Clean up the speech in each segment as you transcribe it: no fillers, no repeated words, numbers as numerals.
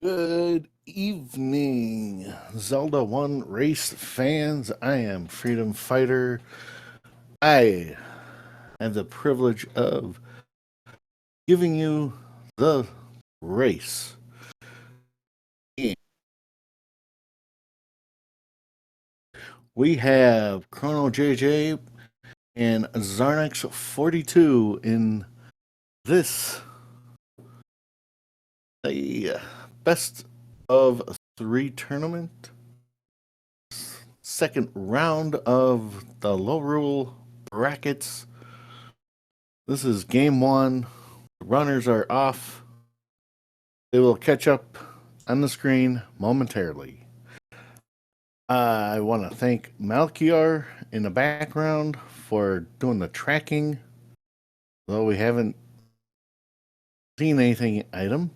Good evening, Zelda 1 race fans. I am Freedom Fighter. I have the privilege of giving you the race. We have ChronoJJ and Xarnax42 in this the best of 3 tournament. Second round of the low rule brackets. This is game 1. The runners are off. They will catch up on the screen momentarily. I want to thank Malkiar in the background for doing the tracking, though we haven't seen anything item.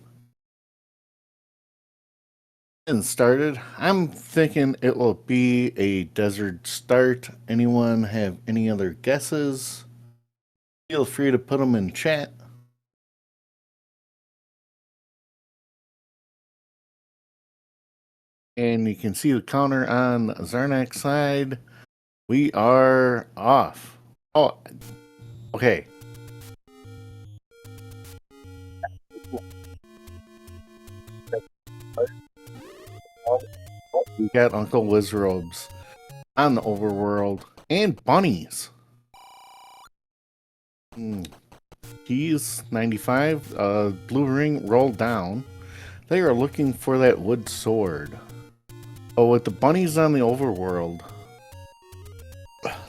And started. I'm thinking it will be a desert start. Anyone have any other guesses? Feel free to put them in chat. And you can see the counter on Xarnax side. We are off. Oh, okay. We got Uncle Wizrobes on the overworld and bunnies. Keys 95. Blue ring rolled down. They are looking for that wood sword. Oh, with the bunnies on the overworld,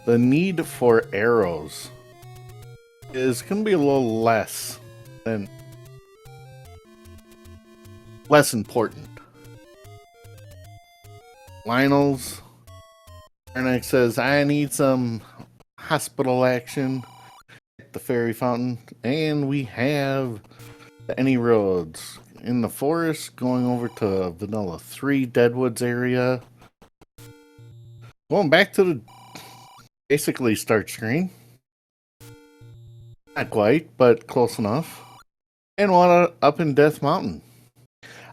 the need for arrows is going to be a little less important. Lionel's Xarnax says, I need some hospital action at the fairy fountain. And we have the Any Roads in the forest going over to Vanilla 3 Deadwoods area. Going back to the basically start screen. Not quite, but close enough. And one up in Death Mountain.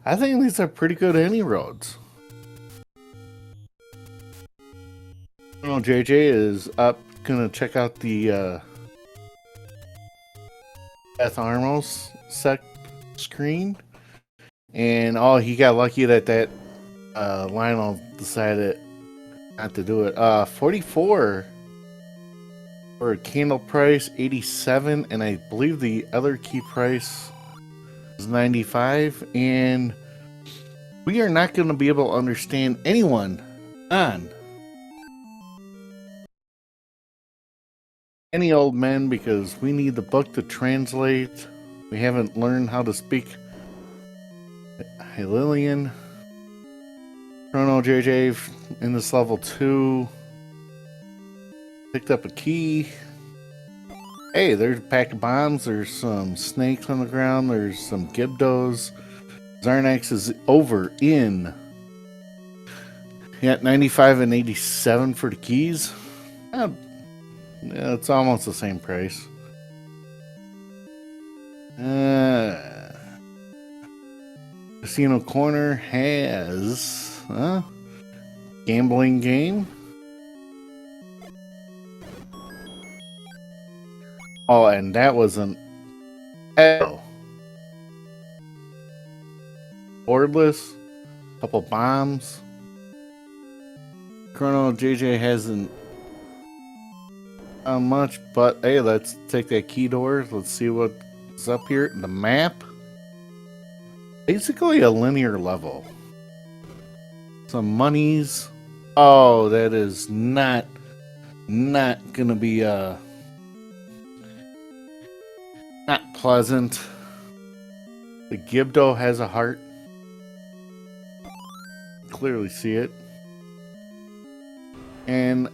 I think these are pretty good Any Roads. JJ is up, gonna check out the Death Armos screen. And he got lucky that Lionel decided not to do it. 44 for a candle price, 87, and I believe the other key price is 95. And we are not going to be able to understand anyone on any old men because we need the book to translate. We haven't learned how to speak Hylian. ChronoJJ in this level 2. Picked up a key. Hey, there's a pack of bombs. There's some snakes on the ground. There's some Gibdos. Xarnax is over in. Yeah, 95 and 87 for the keys. Yeah, it's almost the same price. Casino Corner has gambling game. Oh, and that was an arrow. Boardless. Couple bombs. ChronoJJ hasn't much, but hey, let's take that key door. Let's see what's up here. The map. Basically a linear level. Some monies. Oh, that is not gonna be not pleasant. The Gibdo has a heart. Clearly see it. And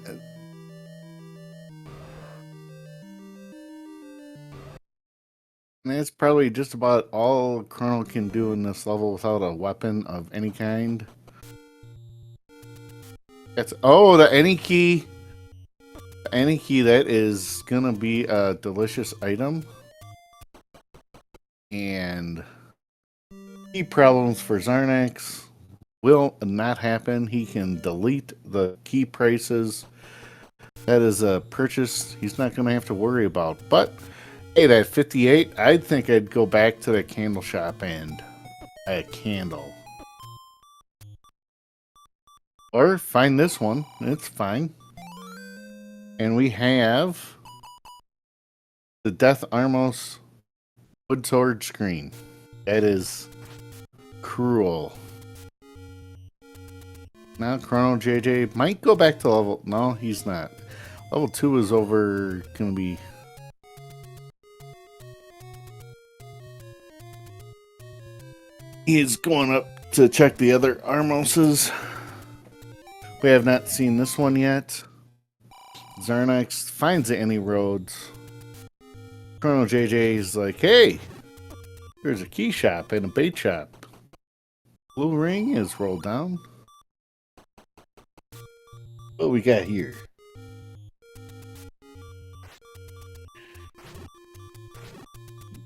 that's probably just about all Chrono can do in this level without a weapon of any kind. That's the any key. The any key, that is gonna be a delicious item. And Key problems for Xarnax will not happen. He can delete the key prices. That is a purchase he's not going to have to worry about. But hey, that 58, I'd think I'd go back to the candle shop and buy a candle. Or find this one. It's fine. And we have the Death Armos wood sword screen. That is cruel. Now ChronoJJ might go back to level... No, he's not. Level 2 is over... Gonna be... He's going up to check the other Armoses. We have not seen this one yet. Xarnax finds any roads. ChronoJJ is like, hey, there's a key shop and a bait shop. Blue ring is rolled down. What we got here?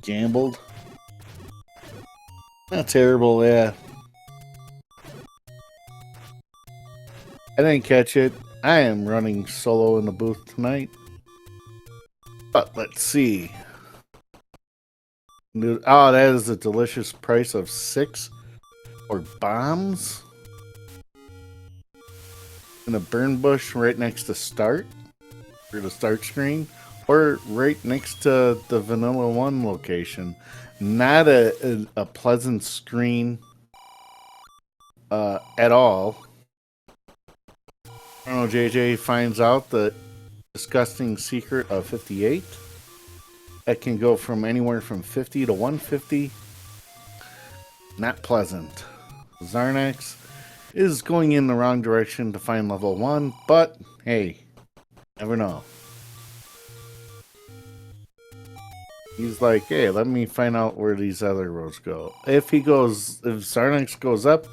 Gambled. Not terrible, yeah. I didn't catch it. I am running solo in the booth tonight. But let's see. Oh, that is a delicious price of 6 for bombs. In a burn bush right next to start. Or the start screen. Or right next to the Vanilla 1 location. Not a pleasant screen at all. ChronoJJ finds out the disgusting secret of 58. That can go from anywhere from 50 to 150. Not pleasant. Xarnax is going in the wrong direction to find level 1, but hey, never know. He's like, hey, let me find out where these other roads go. If Xarnax goes up,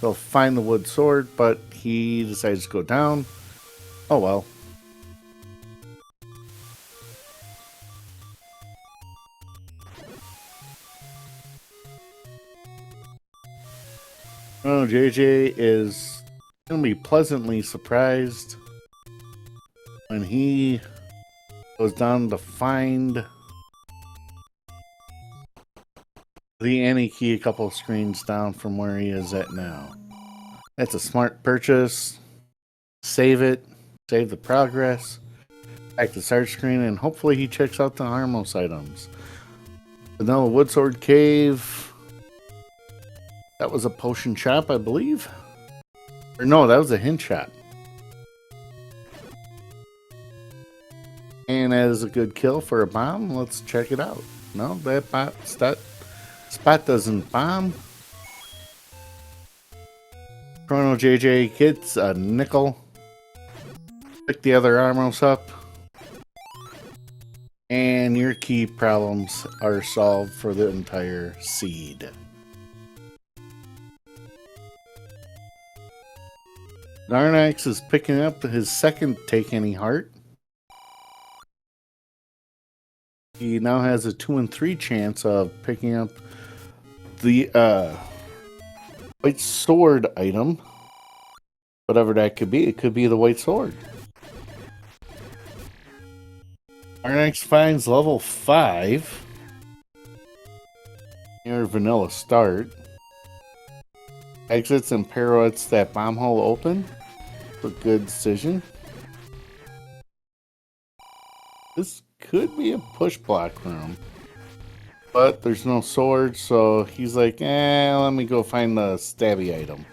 he'll find the wood sword, but he decides to go down. Oh well. Oh, JJ is going to be pleasantly surprised when he goes down to find the Annie key a couple of screens down from where he is at now. That's a smart purchase. Save it. Save the progress. Back to start screen, and hopefully he checks out the Armos items. Vanilla Woodsword Cave. That was a potion shop, I believe. Or no, that was a hint shop. And that is a good kill for a bomb. Let's check it out. No, that spot doesn't bomb. ChronoJJ gets a nickel. Pick the other Armos up. And your key problems are solved for the entire seed. Xarnax is picking up his second Take Any Heart. He now has a 2 in 3 chance of picking up the white sword item. Whatever that could be. It could be the white sword. Xarnax finds level 5. Near vanilla start. Exits and pirouettes that bomb hole open. A good decision. This could be a push block room. But there's no sword, so he's like, let me go find the stabby item.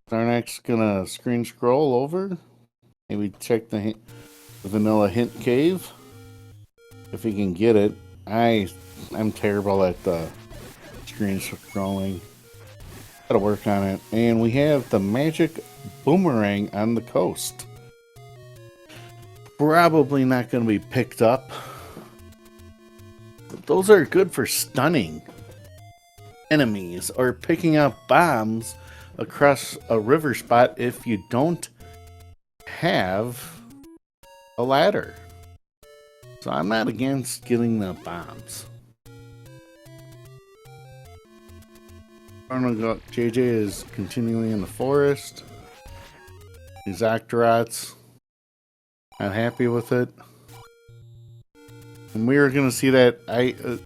Xarnax gonna screen scroll over. Maybe check the vanilla hint cave. If he can get it. I'm terrible at the screen scrolling. Gotta work on it. And we have the magic boomerang on the coast. Probably not going to be picked up. But those are good for stunning enemies or picking up bombs across a river spot if you don't have a ladder. So I'm not against getting the bombs. ChronoJJ is continuing in the forest. These Octorots, not happy with it. And we are going to see that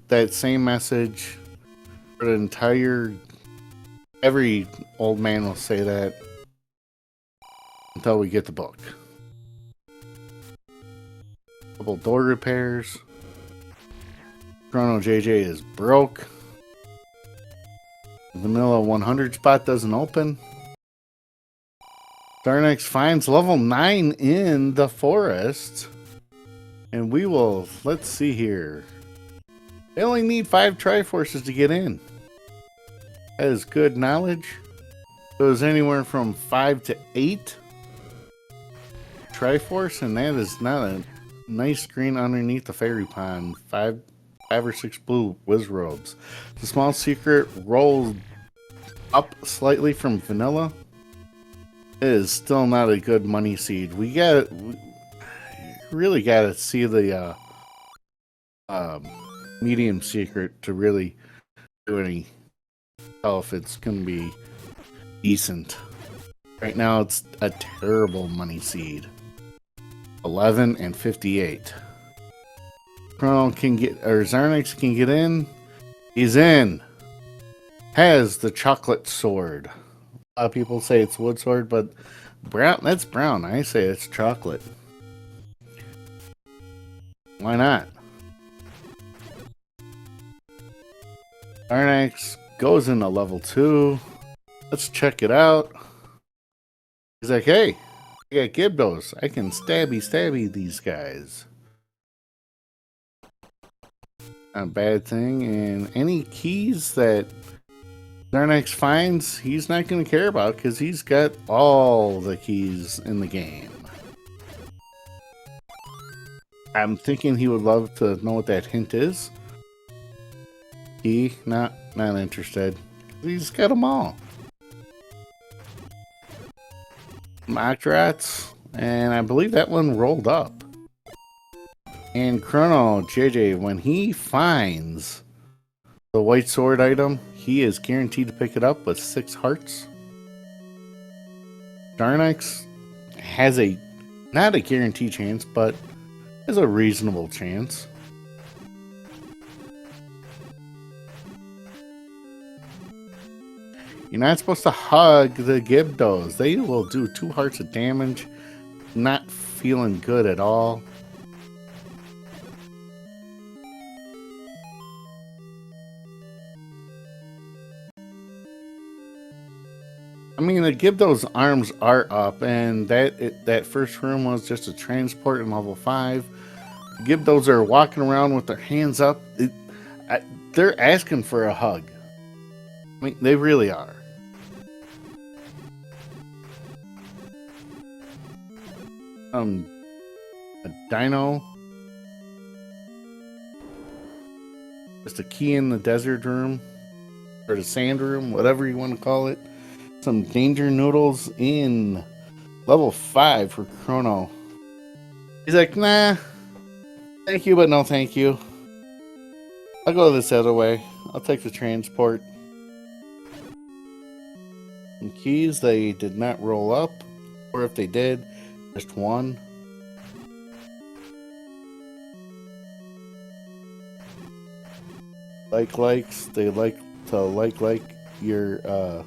that same message for the entire... Every old man will say that until we get the book. Couple door repairs. ChronoJJ is broke. Vanilla 100 spot doesn't open. Xarnax finds level 9 in the forest. And we will, let's see here. They only need 5 Triforces to get in. That is good knowledge. It was anywhere from 5 to 8 Triforce, and that is not a nice screen underneath the fairy pond. 5 or 6 blue Wizrobes. The small secret rolls up slightly from vanilla. It is still not a good money seed. We really gotta see the medium secret to really do any tell if it's gonna be decent. Right now it's a terrible money seed. 11 and 58. Chrono can get, or Xarnax can get in. He's in. Has the chocolate sword. A lot of people say it's wood sword, but brown, that's brown. I say it's chocolate. Why not? Xarnax goes into level 2. Let's check it out. He's like, hey, I got Gibdos. I can stabby these guys. Not a bad thing. And any keys that Xarnax finds, he's not going to care about because he's got all the keys in the game. I'm thinking he would love to know what that hint is. He, not interested. He's got them all. Octorots, and I believe that one rolled up. And ChronoJJ, when he finds the white sword item, he is guaranteed to pick it up with 6 hearts. Xarnax has a, not a guaranteed chance, but has a reasonable chance. You're not supposed to hug the Gibdos. They will do 2 hearts of damage. Not feeling good at all. I mean, the Gibdos' arms are up, and that first room was just a transport in level 5. Gibdos are walking around with their hands up. They're asking for a hug. I mean, they really are. A dino. Just a key in the desert room. Or the sand room, whatever you want to call it. Some danger noodles in level 5 for Chrono. He's like, nah. Thank you, but no thank you. I'll go this other way. I'll take the transport. And keys, they did not roll up. Or if they did, just one. Likes, they like to like your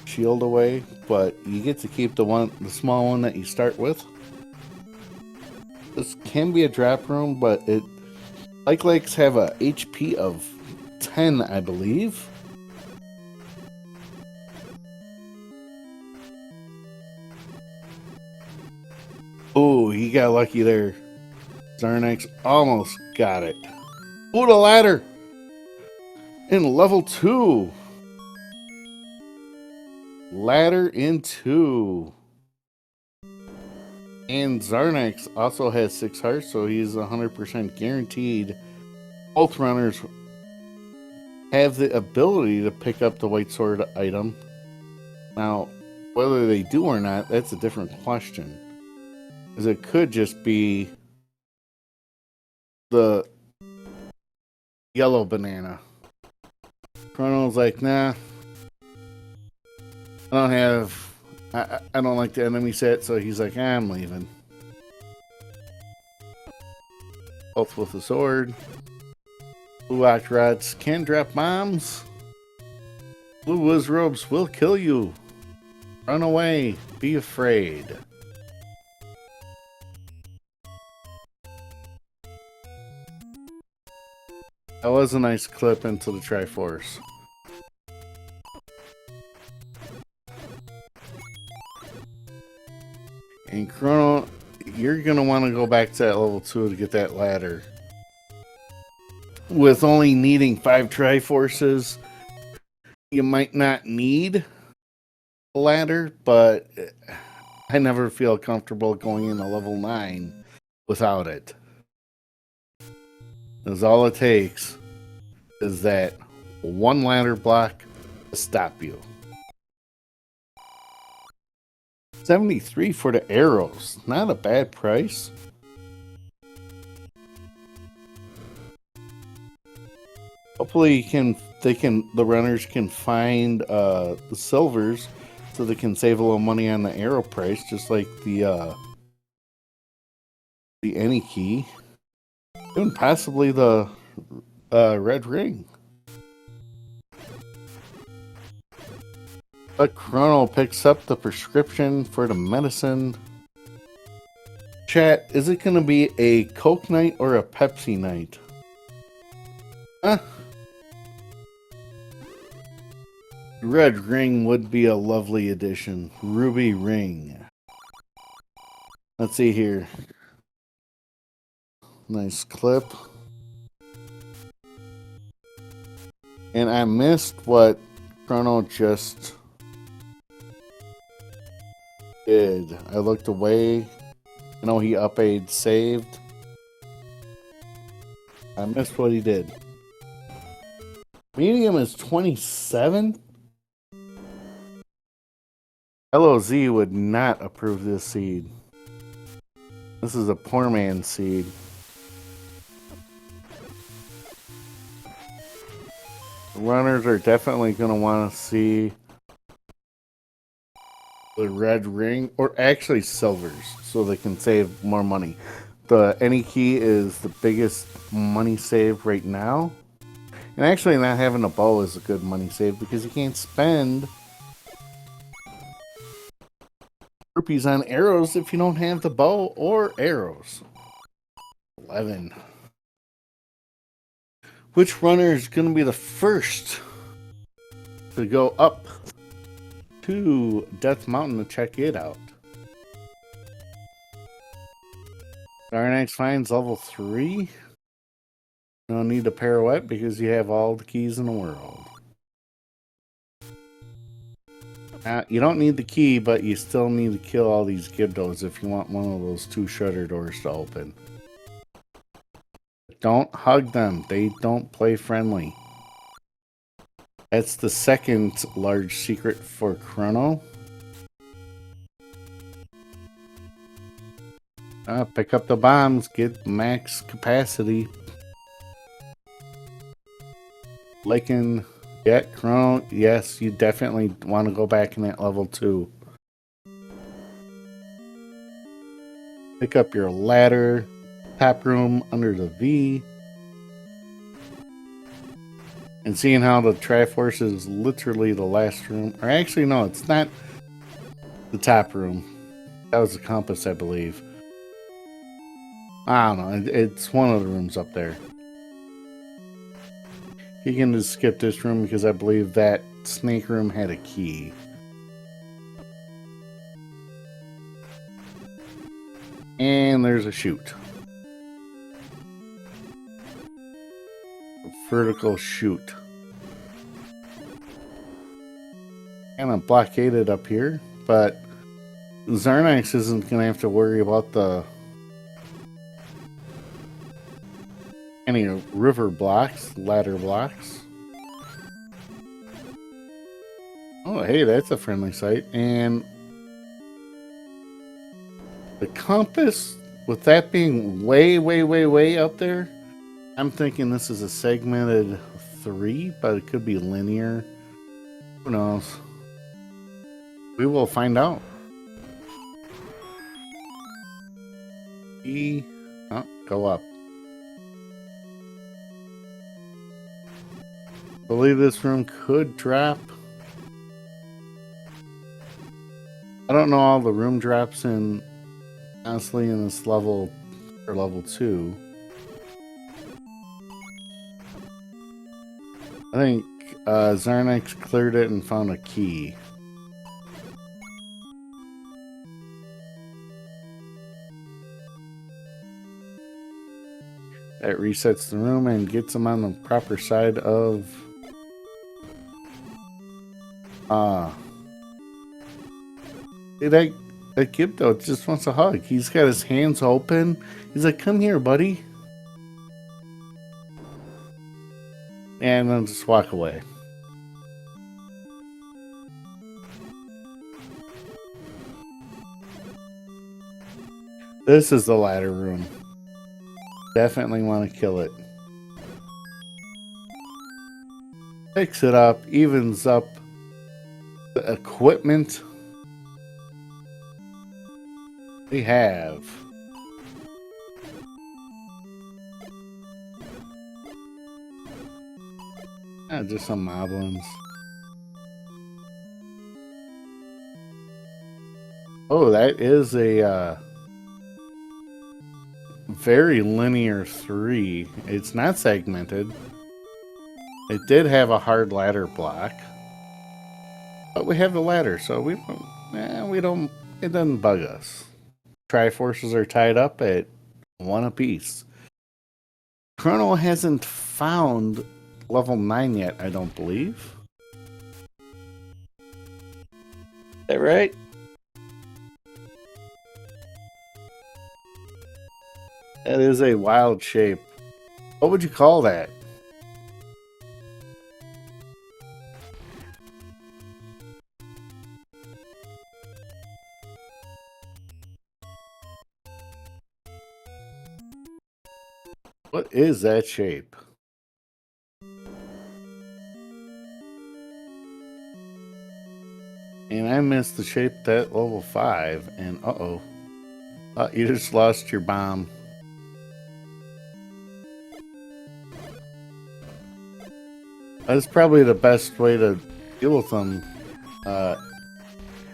shield away, but you get to keep the small one that you start with. This can be a drop room, but it likes have a HP of 10, I believe. Oh, he got lucky there. Xarnax almost got it. Oh, the ladder! In level 2. Ladder in 2. And Xarnax also has 6 hearts, so he's 100% guaranteed. Both runners have the ability to pick up the white sword item. Now, whether they do or not, that's a different question. Because it could just be the yellow banana. Chrono's like, nah, I don't like the enemy set, so he's like, I'm leaving. Both with a sword. Blue Oct Rods can drop bombs. Blue Wiz Robes will kill you. Run away. Be afraid. That was a nice clip into the Triforce. And Chrono, you're going to want to go back to that level 2 to get that ladder. With only needing 5 Triforces, you might not need a ladder, but I never feel comfortable going into level 9 without it. Because all it takes is that one ladder block to stop you. 73 for the arrows. Not a bad price. Hopefully the runners can find the silvers so they can save a little money on the arrow price, just like the any key. Even possibly the red ring. But Chrono picks up the prescription for the medicine. Chat, is it going to be a Coke night or a Pepsi night? Huh? Red ring would be a lovely addition. Ruby ring. Let's see here. Nice clip. And I missed what Chrono just did. I looked away. I know he up-aid saved. I missed what he did. Medium is 27? LOZ would not approve this seed. This is a poor man's seed. Runners are definitely going to want to see the red ring, or actually silvers, so they can save more money. The any key is the biggest money save right now. And actually not having a bow is a good money save because you can't spend rupees on arrows if you don't have the bow or arrows. 11. Which runner is going to be the first to go up to Death Mountain to check it out? Xarnax finds level 3. You don't need a pirouette because you have all the keys in the world. You don't need the key, but you still need to kill all these Gibdos if you want one of those 2 shutter doors to open. Don't hug them. They don't play friendly. That's the second large secret for Chrono. Pick up the bombs. Get max capacity. Licking. Yeah, Chrono. Yes, you definitely want to go back in that level 2. Pick up your ladder. Top room under the V. And seeing how the Triforce is literally the last room. Or actually, no, it's not the top room. That was the compass, I believe. I don't know. It's one of the rooms up there. You can just skip this room because I believe that snake room had a key. And there's a chute. Vertical chute. Kind of blockaded up here, but Xarnax isn't going to have to worry about the any river blocks, ladder blocks. Oh, hey, that's a friendly sight. And the compass, with that being way, way, way, way up there, I'm thinking this is a segmented 3, but it could be linear. Who knows? We will find out. Oh, go up. I believe this room could drop. I don't know all the room drops in, honestly, in this level or level 2. I think Xarnax cleared it and found a key. That resets the room and gets them on the proper side of... That kid though just wants a hug. He's got his hands open. He's like, come here, buddy. And then just walk away. This is the ladder room. Definitely want to kill it. Picks it up, evens up the equipment. We have just some moblins. Oh, that is a very linear 3. It's not segmented. It did have a hard ladder block, but we have the ladder, so we don't. It doesn't bug us. Triforces are tied up at 1 apiece. Chrono hasn't found level 9 yet, I don't believe. Is that right? That is a wild shape. What would you call that? What is that shape? And I missed the shape at level 5, and uh-oh. You just lost your bomb. That's probably the best way to deal with them.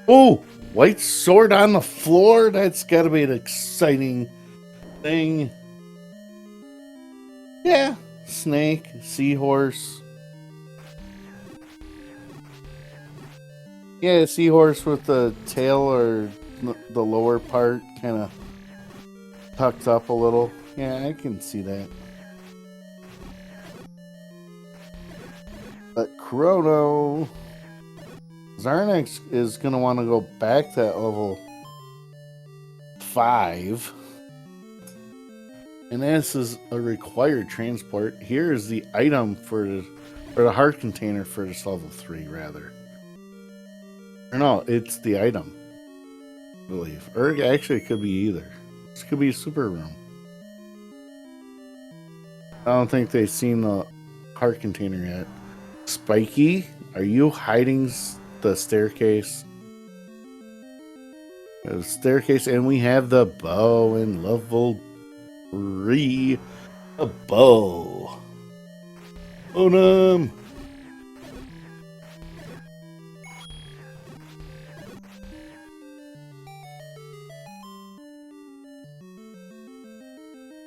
Oh! White sword on the floor? That's gotta be an exciting thing. Yeah. Snake, seahorse. Yeah, seahorse with the tail or the lower part kind of tucked up a little. Yeah, I can see that. But Chrono... Xarnax is going to want to go back to level 5. And this is a required transport. Here is the item or the heart container for this level 3, rather. Or no, it's the item, I believe. Or actually, it could be either. This could be a super room. I don't think they've seen the heart container yet. Spiky, are you hiding the staircase? The staircase, and we have the bow in level 3. A bow. Onum.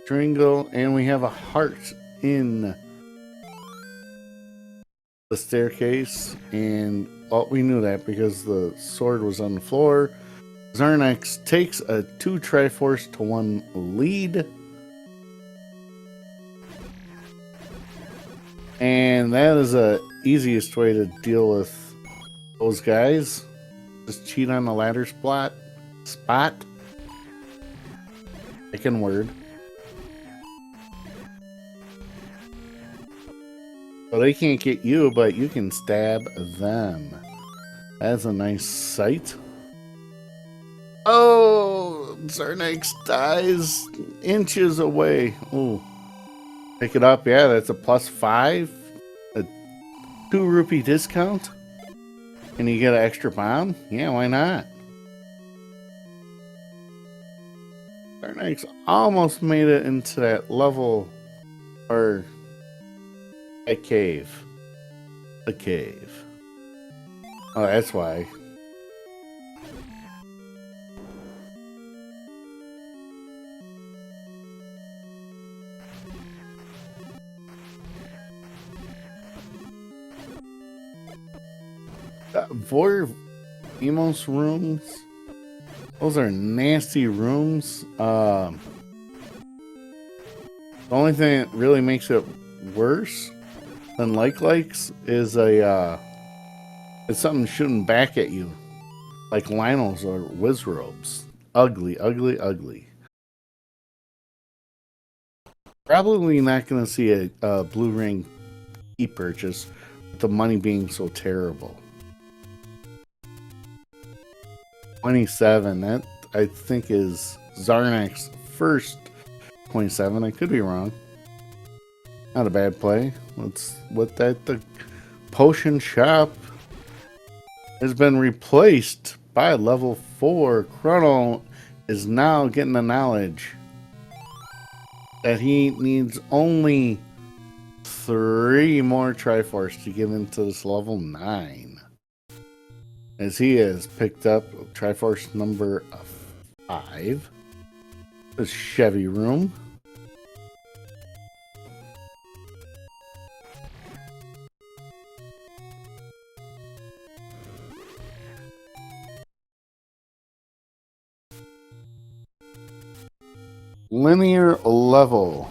Tringle, and we have a heart in the staircase, and we knew that because the sword was on the floor. Xarnax takes a 2 Triforce to 1 lead, and that is the easiest way to deal with those guys. Just cheat on the ladder spot. Second word. Well, they can't get you, but you can stab them. That's a nice sight. Oh, Xarnax dies inches away. Oh, Pick it up. Yeah, that's a +5. A 2 rupee discount. And you get an extra bomb? Yeah, why not? Xarnax almost made it into that level, or a cave. A cave. Oh, that's why. Voremos rooms. Those are nasty rooms. The only thing that really makes it worse than likes is it's something shooting back at you, like Lionels or Wizrobes. Ugly, ugly, ugly. Probably not going to see a blue ring e-purchase with the money being so terrible. 27, that I think is Xarnax first 27. I could be wrong. Not a bad play. The potion shop has been replaced by level 4. Chrono is now getting the knowledge that he needs only 3 more Triforce to get into this level 9. As he has picked up Triforce number 5. The Chevy room. Linear level.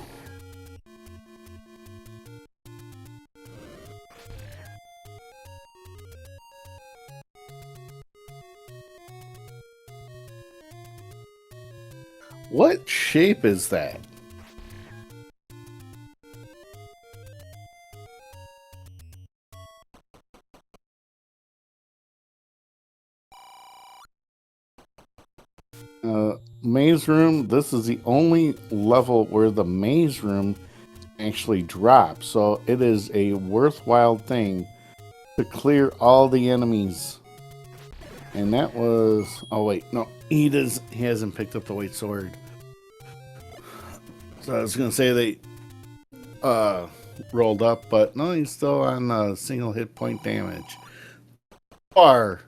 What shape is that? Maze room. This is the only level where the maze room actually drops, so it is a worthwhile thing to clear all the enemies. And that was, oh wait, no, he hasn't picked up the white sword. So I was gonna say they rolled up, but no, he's still on single hit point damage. Far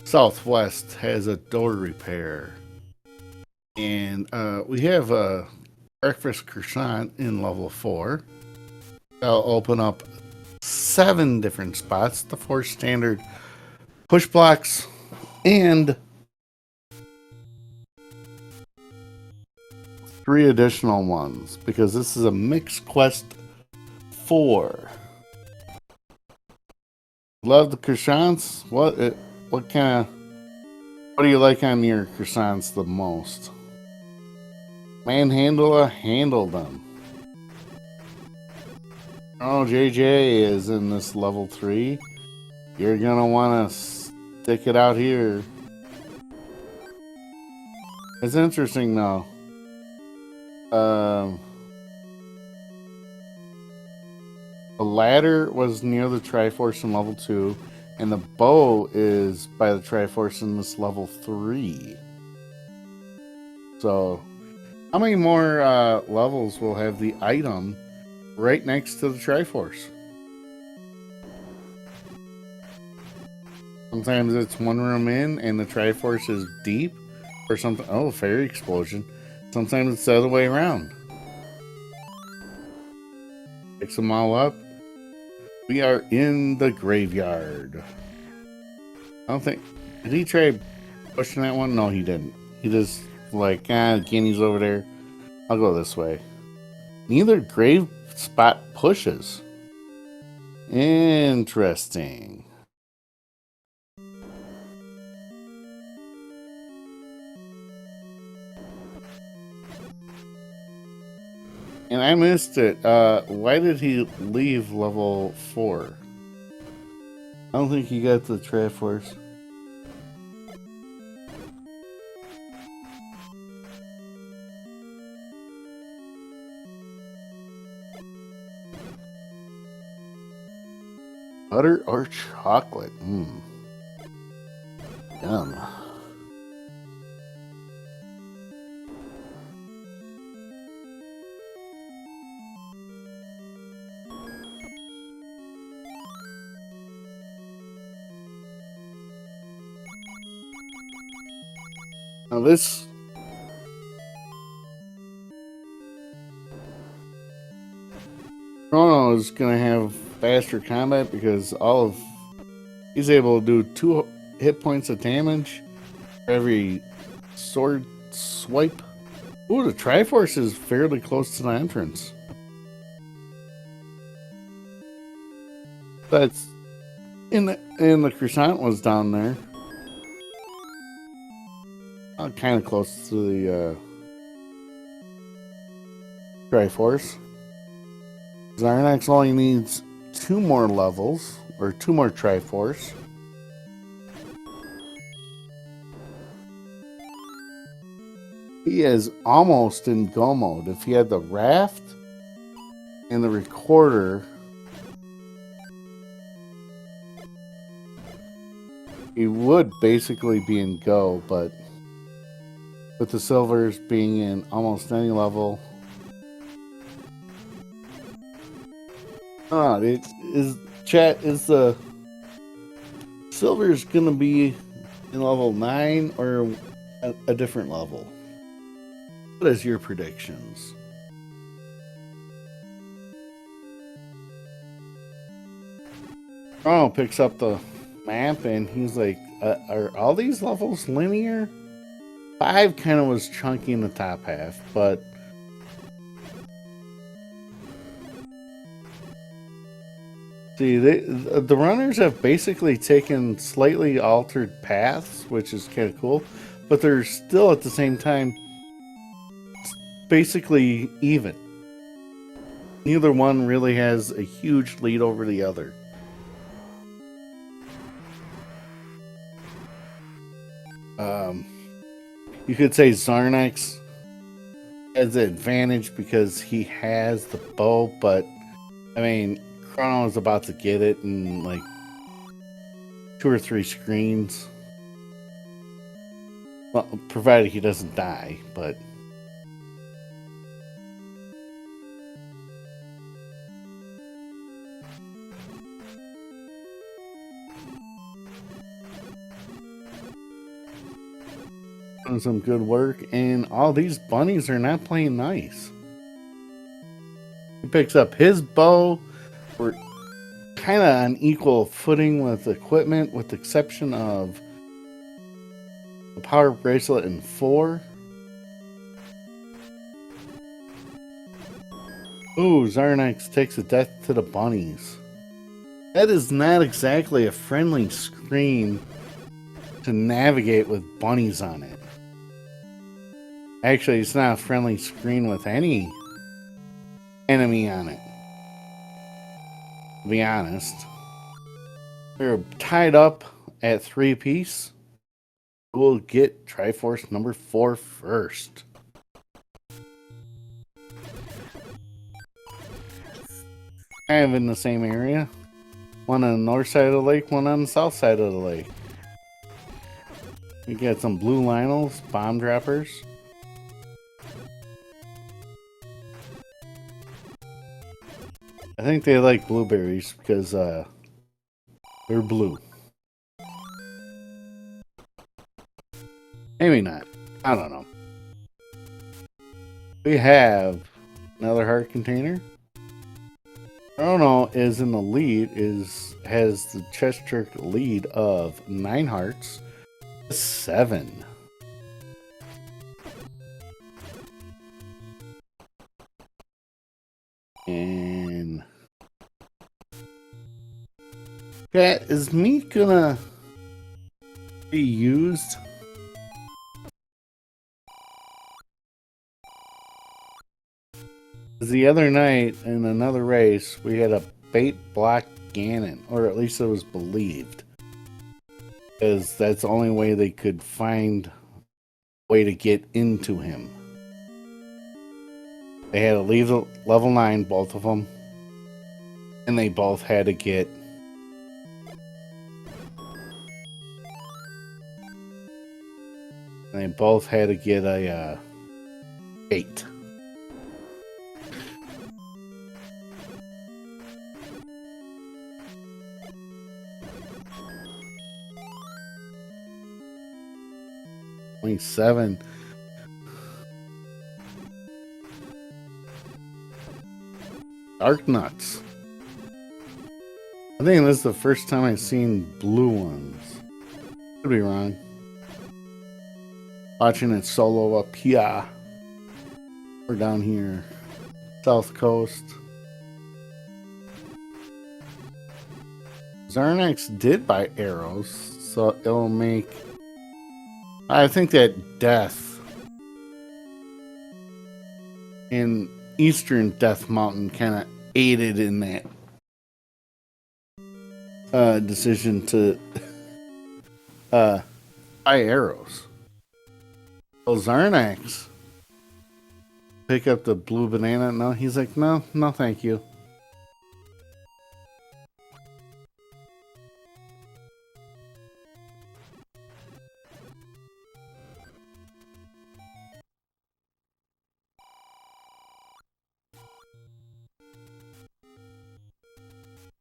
southwest has a door repair. And we have a breakfast croissant in level 4. I'll open up 7 different spots, the 4 standard push blocks, and 3 additional ones, because this is a mixed quest 4. Love the croissants. What do you like on your croissants the most? Manhandle handle them. ChronoJJ is in this level 3. You're gonna want to stick it out here. It's interesting though. The ladder was near the Triforce in level 2, and the bow is by the Triforce in this level 3. So, how many more levels will have the item right next to the Triforce? Sometimes it's one room in and the Triforce is deep, or something. Oh, fairy explosion. Sometimes it's the other way around. Picks them all up. We are in the graveyard. I don't think... Did he try pushing that one? No, he didn't. He just like, Guinea's over there. I'll go this way. Neither grave spot pushes. Interesting. And I missed it. Why did he leave level 4? I don't think he got the Triforce. Butter or chocolate? Yum. Now this Chrono is going to have faster combat because he's able to do 2 hit points of damage for every sword swipe. Ooh, the Triforce is fairly close to the entrance. That's in the Croissant was down there. Kind of close to the Triforce. Xarnax only needs 2 more levels, or 2 more Triforce. He is almost in go mode. If he had the raft and the recorder, he would basically be in go, but with the silvers being in almost any level, it is chat is the silver's gonna be in level 9 or a different level. What is your predictions? Oh, picks up the map and he's like, are all these levels linear? 5 kind of was chunky in the top half, but see, the runners have basically taken slightly altered paths, which is kind of cool, but they're still at the same time basically even. Neither one really has a huge lead over the other. You could say Xarnax has the advantage because he has the bow, but I mean, Chrono is about to get it in like 2 or 3 screens. Well, provided he doesn't die, but doing some good work, and all these bunnies are not playing nice. He picks up his bow. We're kind of on equal footing with equipment, with the exception of the power bracelet in 4. Ooh, Xarnax takes a death to the bunnies. That is not exactly a friendly screen to navigate with bunnies on it. Actually, it's not a friendly screen with any enemy on it, to be honest. We're tied up at 3 apiece. We'll get Triforce number 4 first. Kind of in the same area. One on the north side of the lake, one on the south side of the lake. We got some blue Lionels, bomb droppers. I think they like blueberries because they're blue. Maybe not. I don't know. We have another heart container. Chrono is in the lead, has the chest jerk lead of 9 hearts, 7. And that is meat gonna be used? The other night in another race, we had a bait block Ganon, or at least it was believed, because that's the only way they could find a way to get into him. They had to leave the level 9, both of them, and they both had to get They both had to get a 8. .7. Dark nuts. I think this is the first time I've seen blue ones. Could be wrong. Watching it solo up here. Or down here. South Coast. Xarnax did buy arrows, so it'll make... I think that Death in Eastern Death Mountain kind of aided in that decision to buy arrows. Well, Xarnax pick up the blue banana. No, he's like, no, thank you.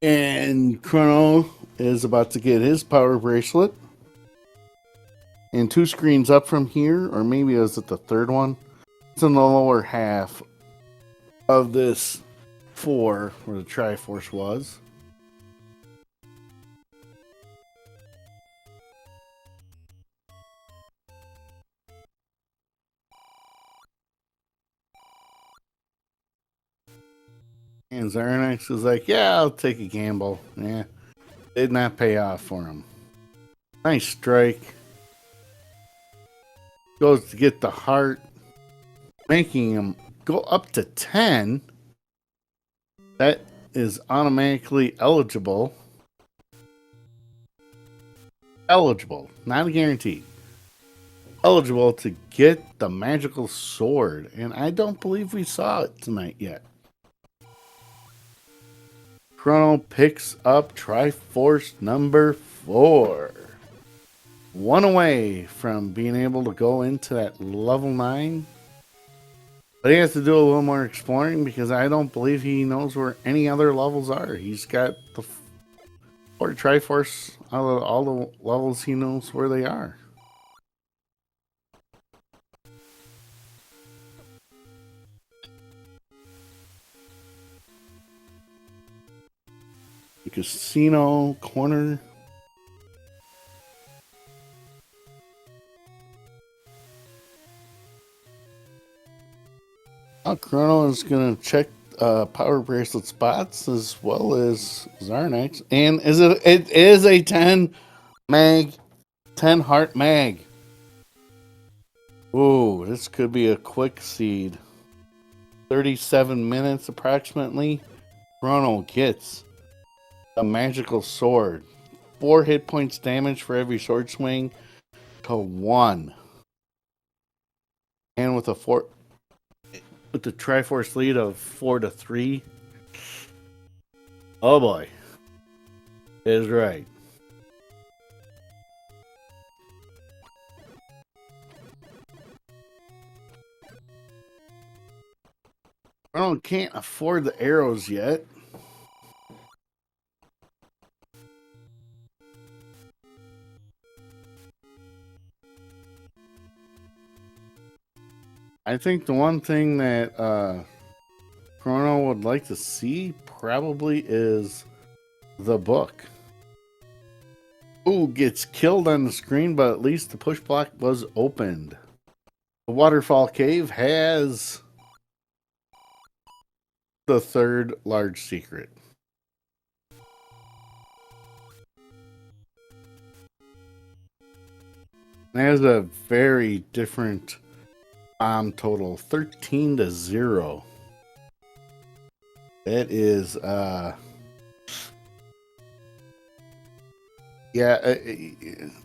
And Chrono is about to get his power bracelet. And 2 screens up from here, or maybe is it the third one? It's in the lower half of this 4 where the Triforce was. And Xarnax is like, yeah, I'll take a gamble. Yeah, did not pay off for him. Nice strike. Goes to get the heart, making him go up to 10. That is automatically eligible. Eligible, not a guarantee. Eligible to get the magical sword. And I don't believe we saw it tonight yet. Chrono picks up Triforce number 4. 1 away from being able to go into that level 9. But he has to do a little more exploring because I don't believe he knows where any other levels are. He's got the 4 Triforce out of all the levels, he knows where they are. The casino corner. Chrono is going to check power bracelet spots as well as Xarnax. And it is a 10 mag, 10 heart mag. Ooh, this could be a quick seed. 37 minutes approximately. Chrono gets a magical sword. 4 hit points damage for every sword swing to 1. And with the Triforce lead of 4-3. Oh boy. Is right. I can't afford the arrows yet. I think the one thing that Chrono would like to see probably is the book. Ooh, gets killed on the screen, but at least the push block was opened. The Waterfall Cave has the 3rd large secret. It has a very different total, 13-0. That is yeah,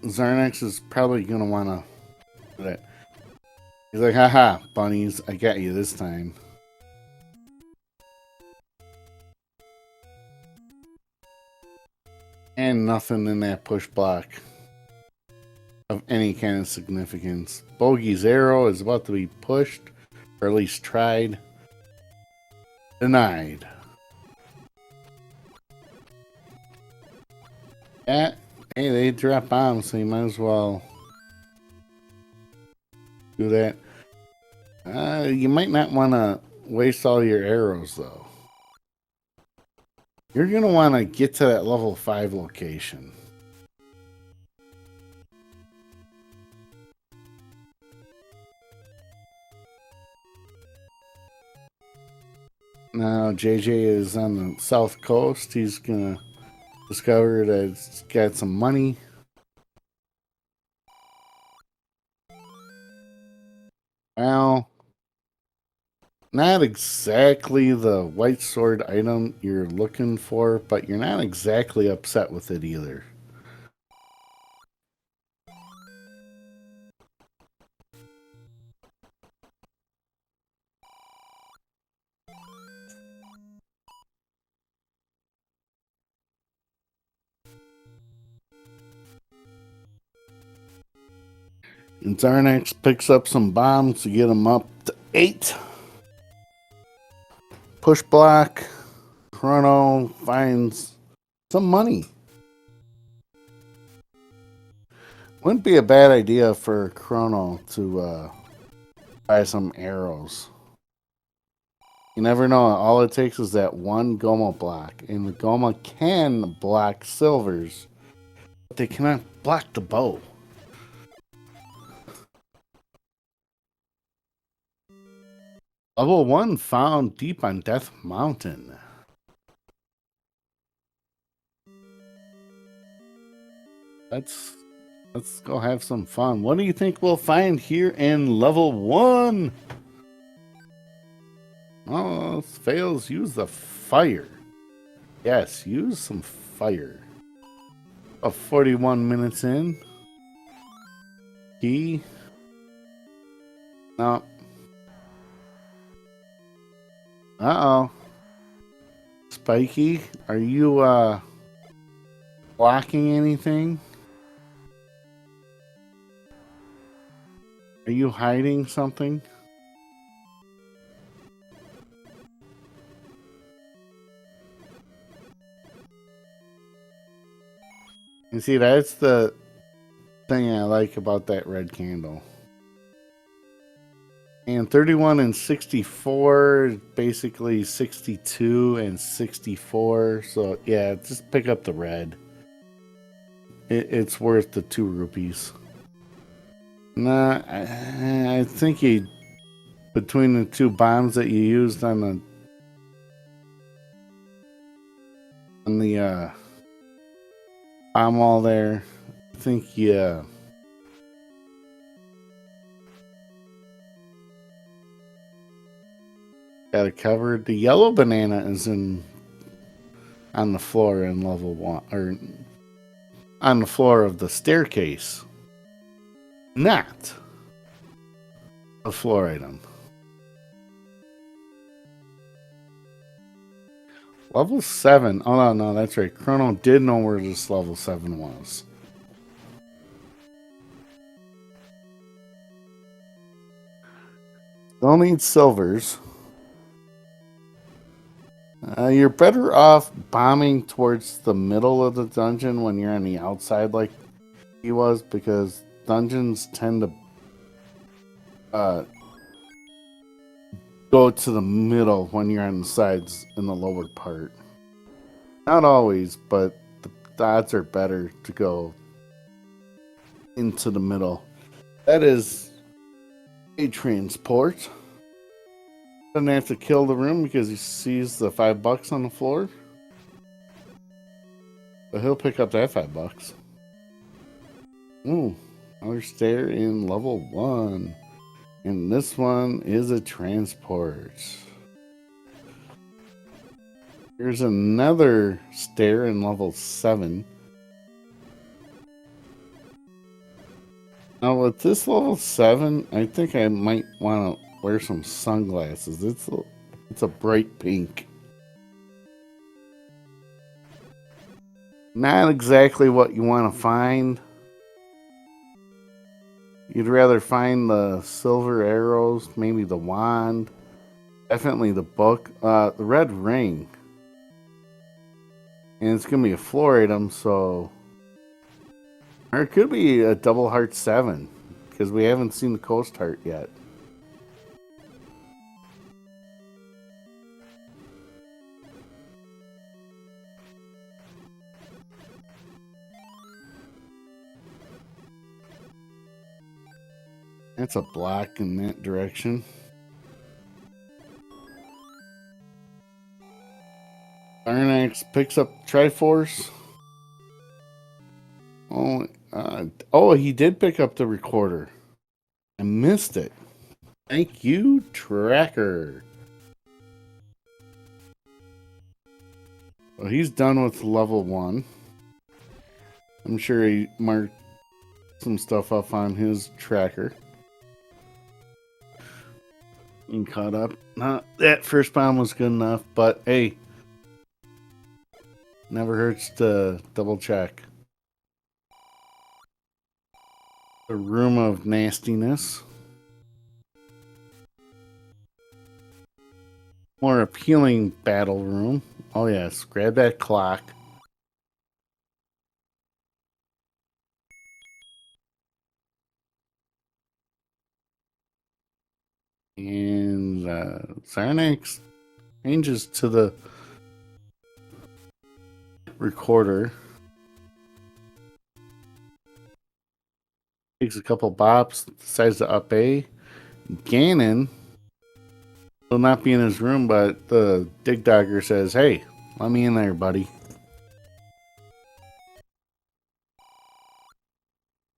Xarnax is probably gonna wanna do that. He's like, haha, bunnies, I got you this time. And nothing in that push block. of any kind of significance. Bogey's arrow is about to be pushed, or at least tried. Denied. Yeah, hey, they drop bombs, so you might as well do that. You might not want to waste all your arrows, though. You're going to want to get to that level 5 location. Now, JJ is on the south coast. He's going to discover that it's got some money. Well, not exactly the white sword item you're looking for, but you're not exactly upset with it either. And Xarnax picks up some bombs to get him up to 8. Push block. Chrono finds some money. Wouldn't be a bad idea for Chrono to buy some arrows. You never know. All it takes is that one Goma block. And the Goma can block silvers, but they cannot block the bow. Level 1 found deep on Death Mountain. Let's go have some fun. What do you think we'll find here in level 1? Oh, fails. Use the fire. Yes, use some fire. 41 minutes in. Key. No. Uh-oh. Spiky, are you blocking anything? Are you hiding something? You see, that's the thing I like about that red candle. And 31 and 64, basically 62 and 64. So yeah, just pick up the red. It's worth the 2 rupees. Nah, I think between the 2 bombs that you used on the bomb wall there, I think you got it covered. The yellow banana is on the floor in level 1, or on the floor of the staircase. Not a floor item. Level 7. Oh, no, that's right. Chrono did know where this level 7 was. Don't need silvers. You're better off bombing towards the middle of the dungeon when you're on the outside like he was, because dungeons tend to go to the middle when you're on the sides in the lower part. Not always, but the odds are better to go into the middle. That is a transport. Doesn't have to kill the room because he sees the $5 on the floor. But he'll pick up that $5. Ooh, another stair in level 1. And this one is a transport. Here's another stair in level 7. Now with this level 7, I think I might want to wear some sunglasses. It's a bright pink. Not exactly what you want to find. You'd rather find the silver arrows, maybe the wand, definitely the book, the red ring. And it's going to be a floor item, so... Or it could be a double heart 7, because we haven't seen the coast heart yet. That's a block in that direction. Xarnax picks up Triforce. Oh, he did pick up the recorder. I missed it. Thank you, Tracker. Well, he's done with level 1. I'm sure he marked some stuff up on his tracker. And caught up. That first bomb was good enough, but hey, never hurts to double check. A room of nastiness. More appealing battle room. Oh yes, grab that clock. And Xarnax changes to the recorder. Takes a couple bops, decides to up A. Ganon will not be in his room, but the Dig Dogger says, hey, let me in there, buddy.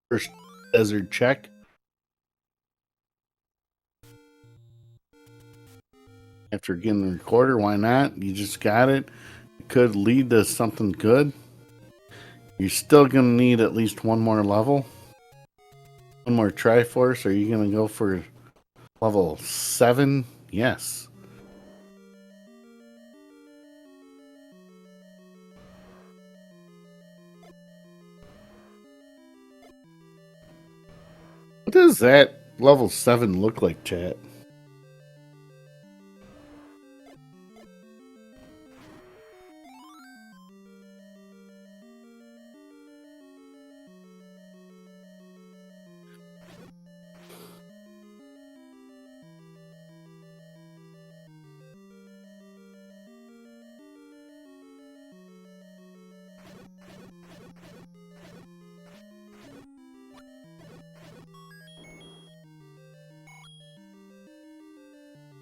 First desert check. After getting the recorder, why not? You just got it. It could lead to something good. You're still going to need at least one more level. One more Triforce. Are you going to go for level 7? Yes. What does that level 7 look like, chat?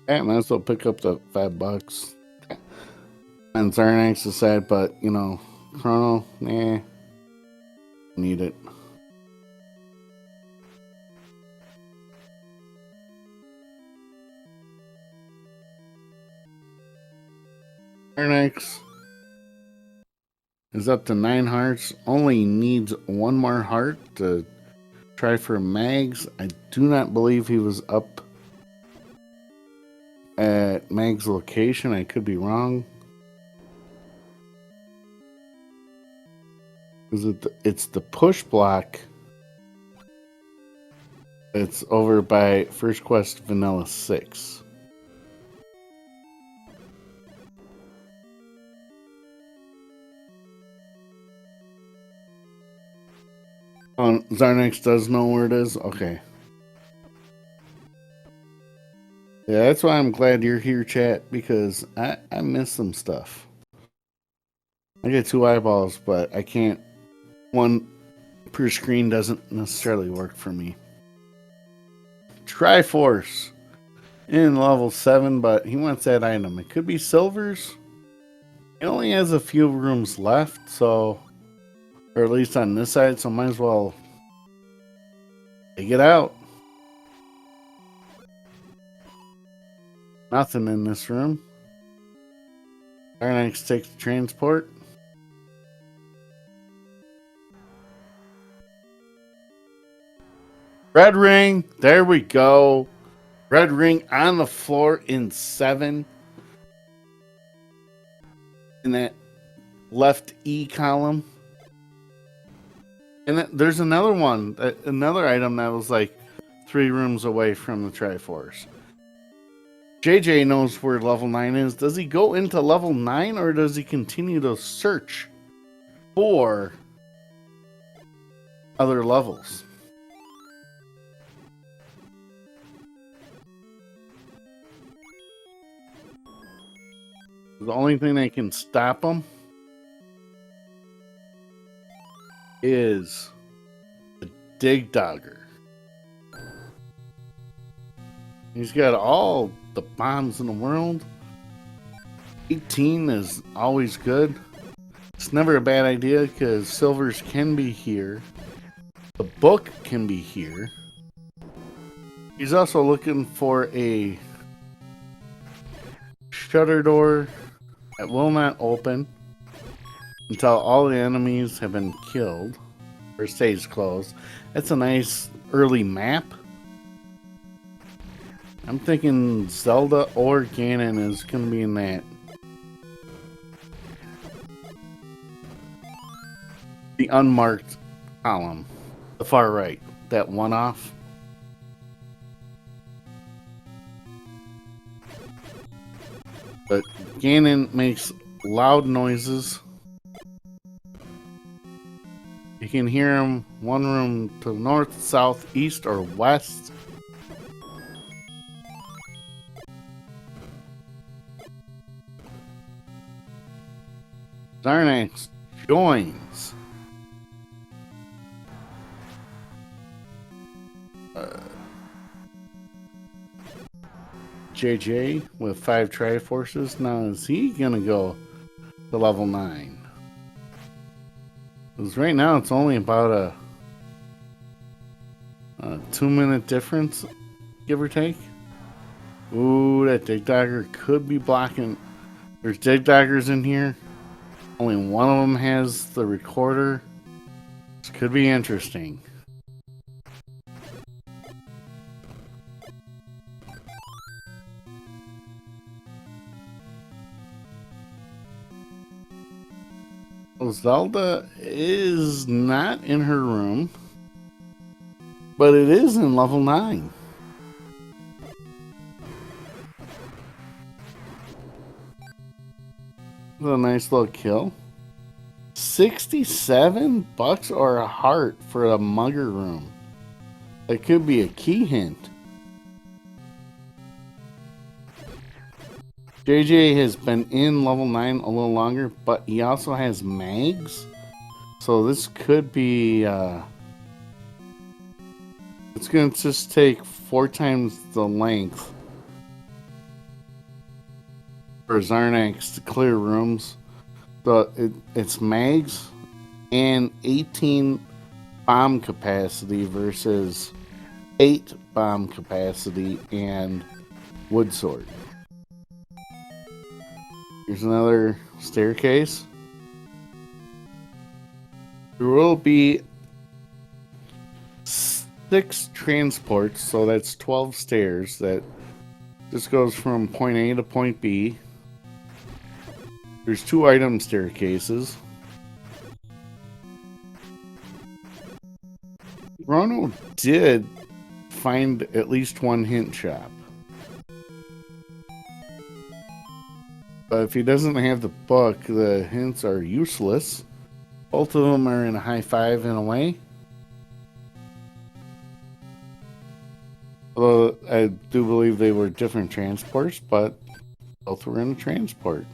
I might as well pick up the $5. And Xarnax is sad, but you know, Chrono, nah, need it. Xarnax is up to 9 hearts. Only needs one more heart to try for Mags. I do not believe he was up at Mag's location. I could be wrong. It's the push block. It's over by First Quest Vanilla 6. Oh, Xarnax does know where it is? Okay. Yeah, that's why I'm glad you're here, chat, because I missed some stuff. I get 2 eyeballs, but I can't. One per screen doesn't necessarily work for me. Triforce in level 7, but he wants that item. It could be silvers. It only has a few rooms left, so, or at least on this side, so might as well take it out. Nothing in this room. Xarnax takes the transport. Red ring. There we go. Red ring on the floor in 7. In that left E column. And there's another one. Another item that was like, 3 rooms away from the Triforce. JJ knows where level 9 is. Does he go into level 9 or does he continue to search for other levels? The only thing that can stop him is the Dig Dogger. He's got all the bombs in the world. 18 is always good. It's never a bad idea because silvers can be here. The book can be here. He's also looking for a shutter door that will not open until all the enemies have been killed or stays closed. That's a nice early map. I'm thinking Zelda or Ganon is going to be in that. The unmarked column, the far right, that one off. But Ganon makes loud noises. You can hear him one room to the north, south, east, or west. Xarnax joins. JJ with 5 Triforces. Now is he gonna go to level 9? Because right now it's only about a 2-minute difference, give or take. Ooh, that Dig Dogger could be blocking. There's Dig Doggers in here. Only one of them has the recorder. This could be interesting. Well, Zelda is not in her room, but it is in level 9. A nice little kill. $67 or a heart for a mugger room. That could be a key hint. JJ has been in level 9 a little longer, but he also has mags. So this could be... it's going to just take 4 times the length for Xarnax to clear rooms. So it's mags and 18 bomb capacity versus 8 bomb capacity and wood sword. Here's another staircase. There will be 6 transports, so that's 12 stairs that just goes from point A to point B. There's 2 item staircases. Ronald did find at least 1 hint shop. But if he doesn't have the book, the hints are useless. Both of them are in a high 5 in a way. Although I do believe they were different transports, but both were in a transport.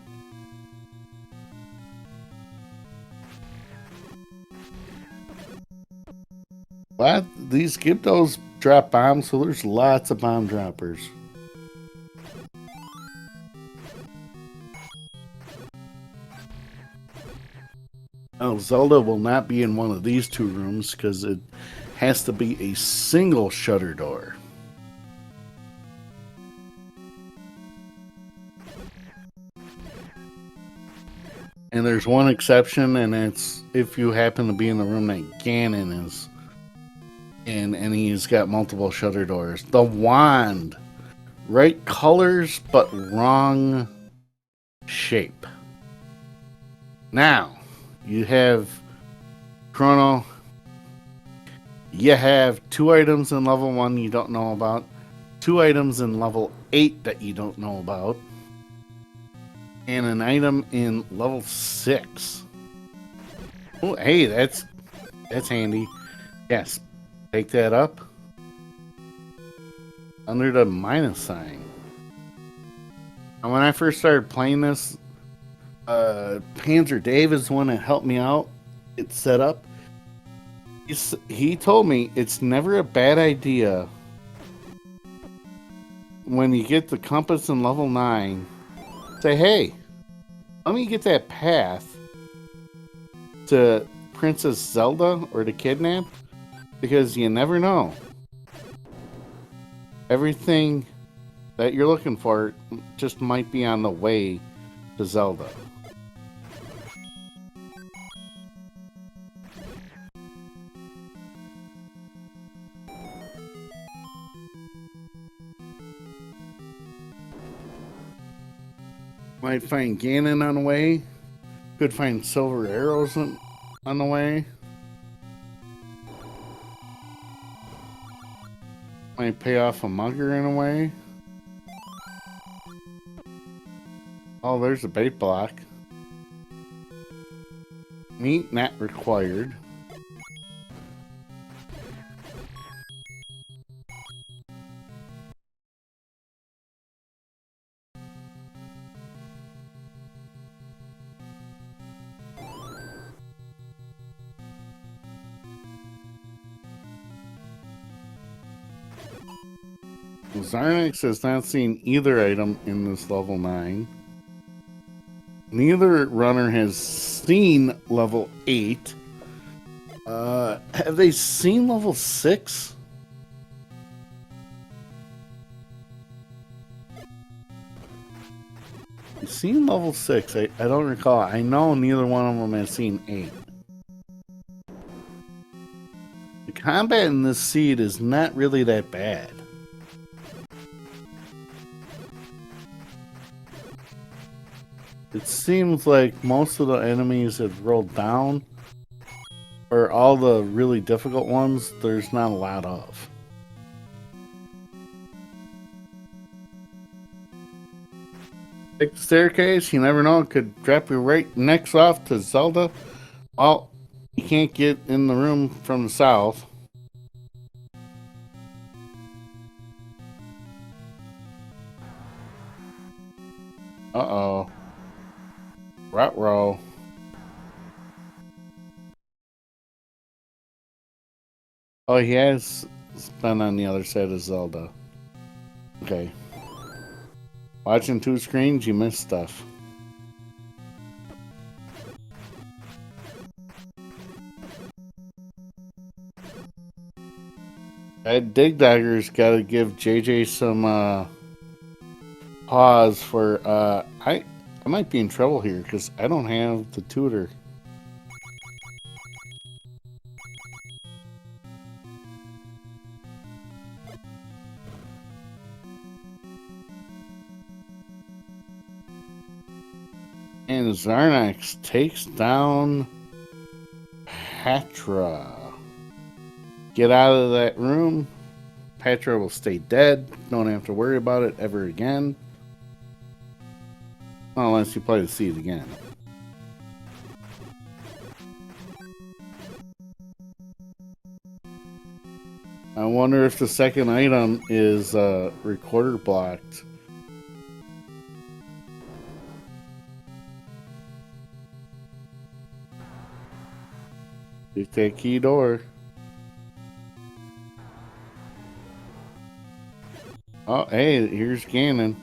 But these Gyptos drop bombs, so there's lots of bomb droppers. Now, Zelda will not be in one of these 2 rooms because it has to be a single shutter door. And there's one exception, and that's if you happen to be in the room that Ganon is in, and he's got multiple shutter doors. The wand. Right colors, but wrong shape. Now, you have ChronoJJ You have 2 items in level 1 you don't know about, 2 items in level 8 that you don't know about, and an item in level 6. Oh, hey, that's handy. Yes, take that up under the minus sign. And when I first started playing this, Panzer Dave is the one that helped me out. It's set up. He told me it's never a bad idea when you get the compass in level 9. Say, hey, let me get that path to Princess Zelda or to Kidnap, because you never know. Everything that you're looking for just might be on the way to Zelda. Might find Ganon on the way. Could find silver arrows on the way. Might pay off a mugger in a way. Oh, there's a bait block. Meat not required. Xarnax has not seen either item in this level 9. Neither runner has seen level 8. Have they seen level 6? You've seen level 6. I don't recall. I know neither one of them has seen 8. The combat in this seed is not really that bad. It seems like most of the enemies have rolled down, or all the really difficult ones, there's not a lot of. Take the staircase, you never know, it could drop you right next off to Zelda. Well, you can't get in the room from the south. Uh-oh. Ruh-roh. Oh, he has been on the other side of Zelda. Okay. Watching 2 screens, you miss stuff. That Dig Dagger's gotta give JJ some pause for I might be in trouble here because I don't have the tutor. And Xarnax takes down Patra. Get out of that room. Patra will stay dead. Don't have to worry about it ever again. Unless you play the seed again. I wonder if the second item is recorder blocked. Take that key door. Oh, hey, here's Ganon.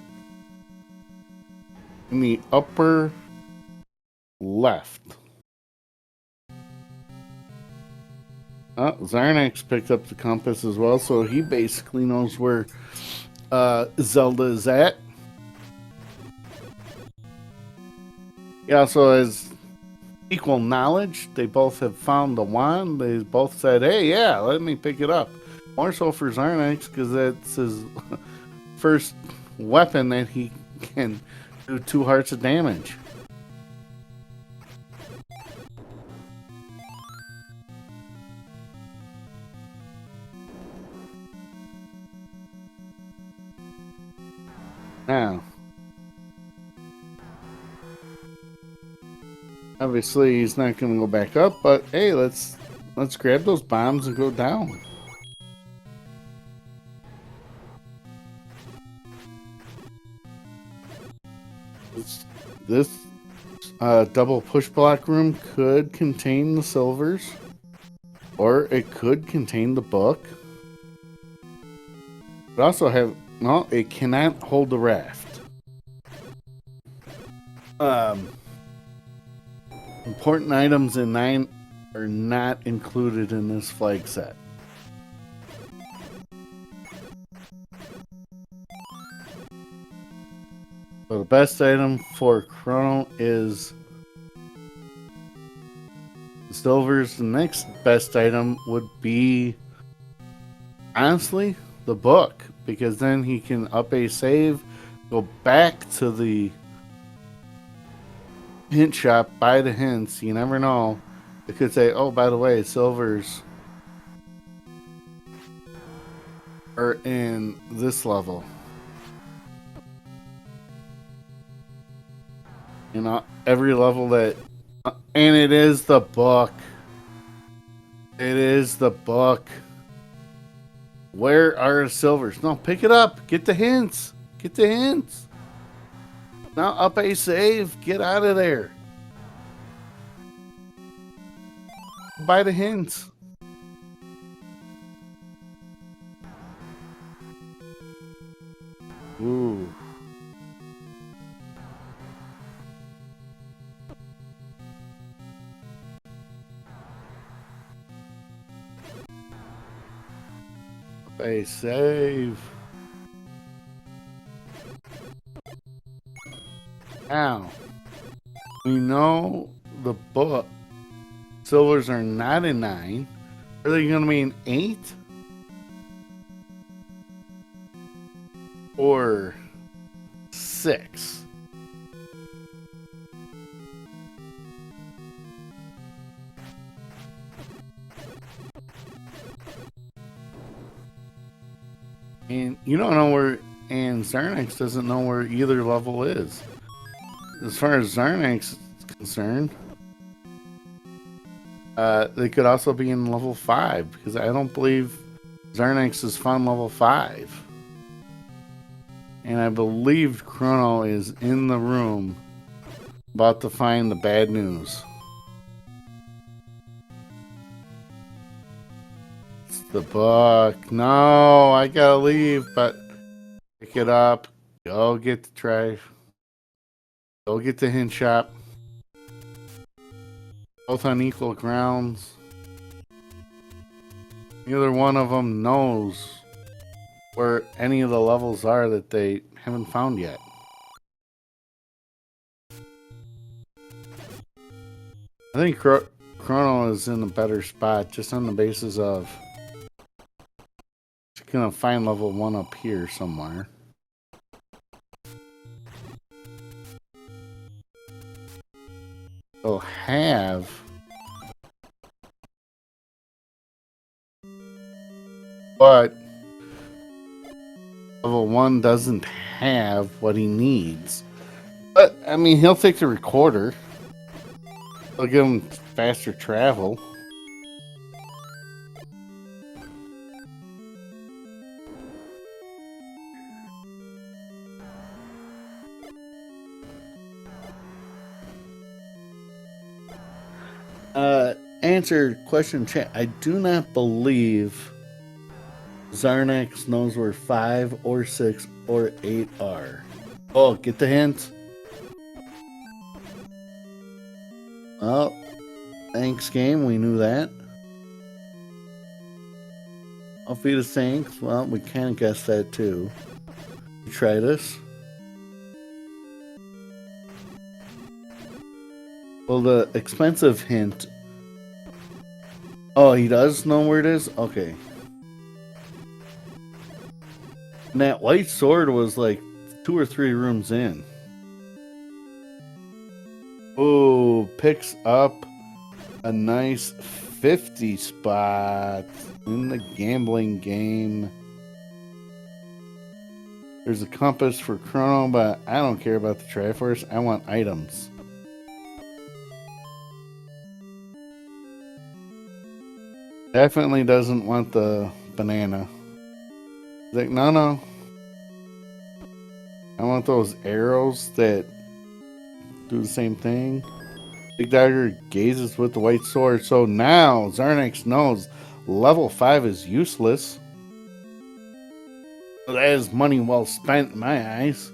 In the upper left. Oh, Xarnax picked up the compass as well, so he basically knows where Zelda is at. He also has equal knowledge. They both have found the wand. They both said, hey, yeah, let me pick it up. More so for Xarnax, because that's his first weapon that he can do 2 hearts of damage. Obviously, he's not going to go back up, but hey, let's grab those bombs and go down. This double push block room could contain the silvers, or it could contain the book. It also have no. It cannot hold the raft. Important items in 9 are not included in this flag set. So the best item for Chrono is the silvers. The next best item would be, honestly, the book, because then he can up a save, go back to the hint shop, buy the hints. You never know. It could say, oh, by the way, silvers are in this level. You know, every level that... And it is the book. It is the book. Where are the silvers? No, pick it up. Get the hints. Get the hints. Now up a save. Get out of there. Buy the hints. Ooh. A save. Now, we know the book silvers are not in 9. Are they going to be in 8? Or 6? And you don't know where, and Xarnax doesn't know where either level is. As far as Xarnax is concerned, they could also be in level 5, because I don't believe Xarnax has found level 5. And I believe Chrono is in the room about to find the bad news. The book. No, I gotta leave, but pick it up. Go get the tray. Go get the hint shop. Both on equal grounds. Neither one of them knows where any of the levels are that they haven't found yet. I think Chrono is in a better spot just on the basis of gonna find level 1 up here somewhere. They'll have but level 1 doesn't have what he needs. But I mean, he'll take the recorder. They'll give him faster travel. Answer question chat. I do not believe Xarnax knows where 5 or 6 or 8 are. Oh, get the hint. Oh, thanks game, we knew that. I'll feed a thanks. Well, we kind of guessed that too. Try this. Well, the expensive hint. Oh, he does know where it is? Okay. And that white sword was like 2 or 3 rooms in. Oh, picks up a nice 50 spot in the gambling game. There's a compass for Chrono, but I don't care about the Triforce. I want items. Definitely doesn't want the banana. He's like, no, no. I want those arrows that do the same thing. Big Dagger gazes with the white sword. So now Xarnax knows level 5 is useless. That is money well spent in my eyes.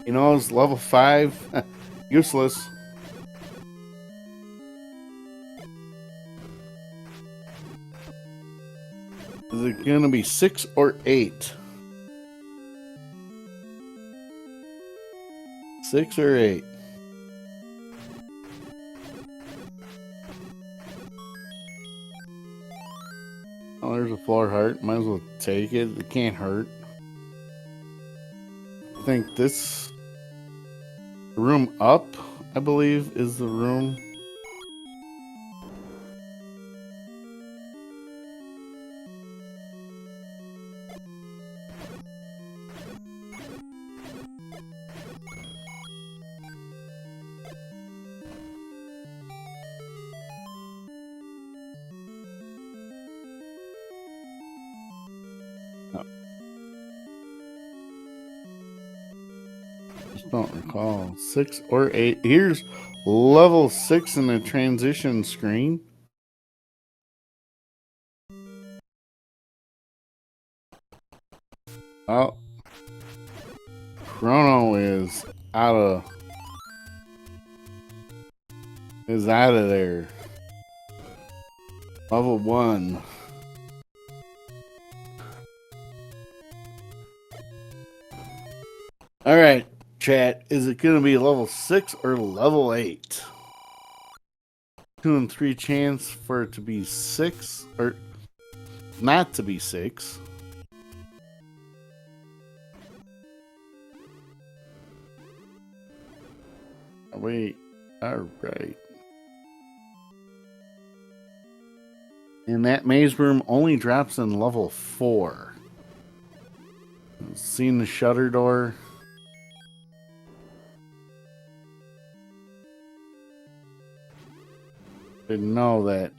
He knows level 5 useless. Is it gonna be 6 or 8? 6 or 8? Oh, there's a floor heart. Might as well take it. It can't hurt. I think this room up, I believe, is the room. Don't recall. 6 or 8. Here's level 6 in the transition screen. Oh, Chrono is out of there. Level 1. All right, chat. Is it going to be level 6 or level 8? 2 and 3 chance for it to be 6 or not to be 6. Wait, all right. And that maze room only drops in level 4. Seen the shutter door. Didn't know that.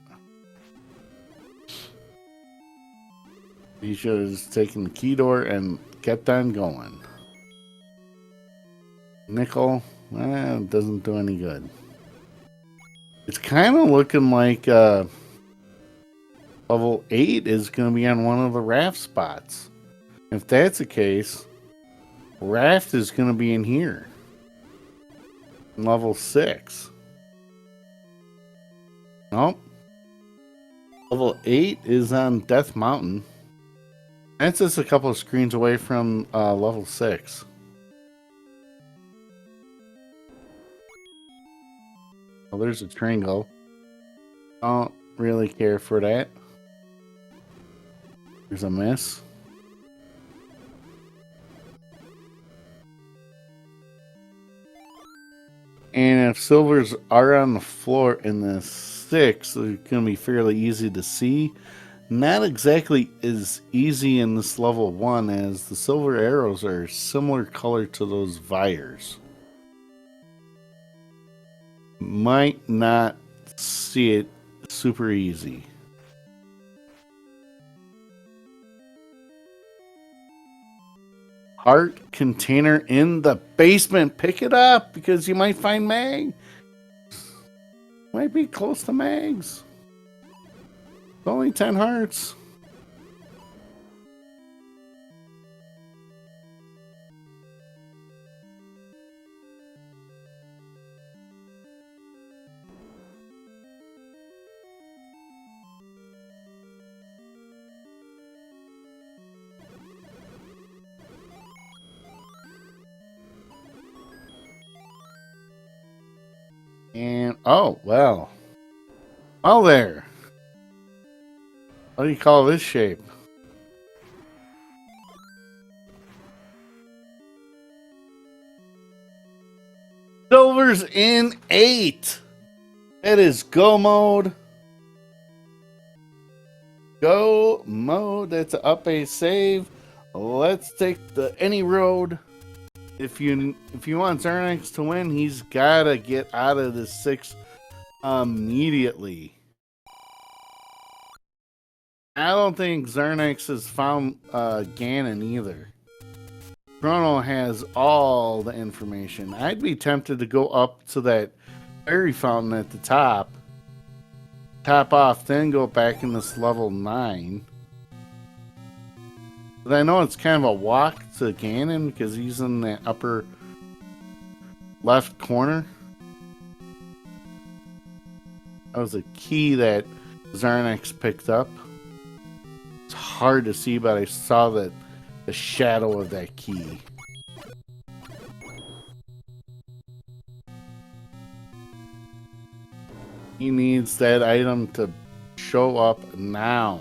He should have just taken the key door and kept on going. Nickel, it doesn't do any good. It's kind of looking like level 8 is going to be on one of the raft spots. If that's the case, raft is going to be in here. Level 6. Nope. Level 8 is on Death Mountain. That's just a couple of screens away from level 6. Well, there's a Tringle. Don't really care for that. There's a miss. And if silvers are on the floor in the 6, they're going to be fairly easy to see. Not exactly as easy in this level 1 as the silver arrows are similar color to those vires. Might not see it super easy. Heart container in the basement. Pick it up because you might find mag. Might be close to mags. It's only 10 hearts. And, oh, well. Oh, there. What do you call this shape? Silver's in 8. That is go mode. Go mode. That's an up a save. Let's take the any road. If you want Xarnax to win, he's gotta get out of the 6 immediately. I don't think Xarnax has found Ganon either. Chrono has all the information. I'd be tempted to go up to that fairy fountain at the top off, then go back in this level 9. But I know it's kind of a walk to Ganon because he's in the upper left corner. That was a key that Xarnax picked up. It's hard to see, but I saw the shadow of that key. He needs that item to show up now.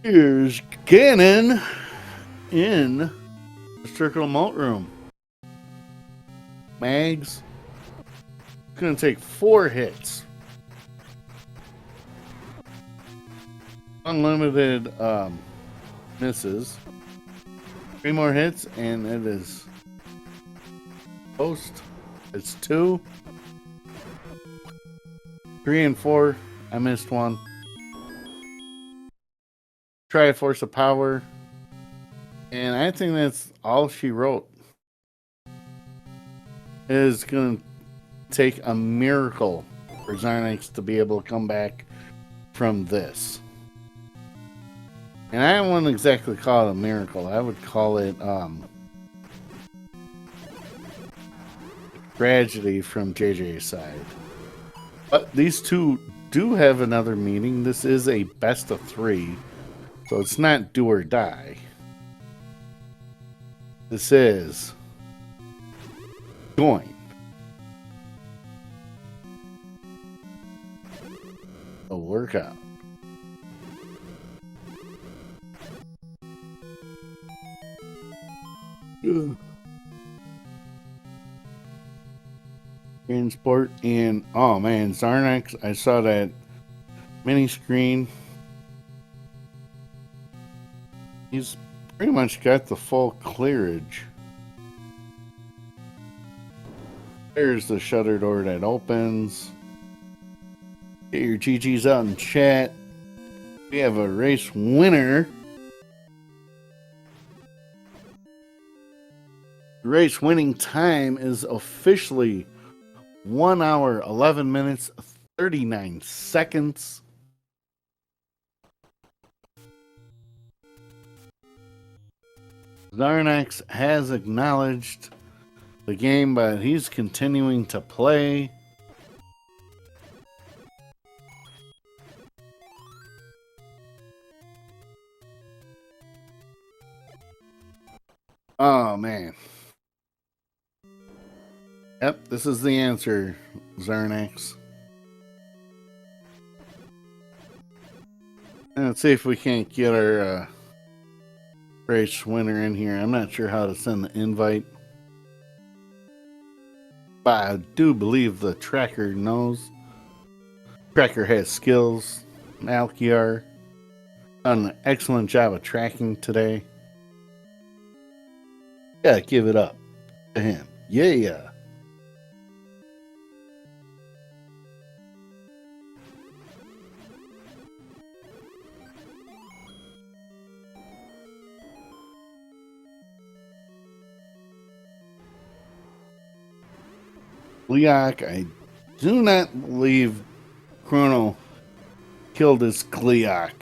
Here's Ganon in the Circle Moat Room. Mags. It's going to take 4 hits. Unlimited misses. 3 more hits and it is post. It's 2. 3 and 4. I missed 1. Try Force of Power. And I think that's all she wrote. It is going to take a miracle for Xarnax to be able to come back from this. And I wouldn't exactly call it a miracle. I would call it tragedy from JJ's side. But these two do have another meaning. This is a best of 3. So it's not do or die. This is join. A workout. Transport and oh man, Xarnax, I saw that mini screen. He's pretty much got the full clearage. There's the shutter door that opens. Get your GGs out in chat. We have a race winner. The race winning time is officially 1 hour, 11 minutes, 39 seconds. Xarnax has acknowledged the game, but he's continuing to play. Oh, man. Yep, this is the answer, Xarnax. Let's see if we can't get our race winner in here. I'm not sure how to send the invite. But I do believe the tracker knows. Tracker has skills. Malkiar done an excellent job of tracking today. Yeah, give it up to him. Yeah. Gleeok, I do not believe Chrono killed his Gleeok.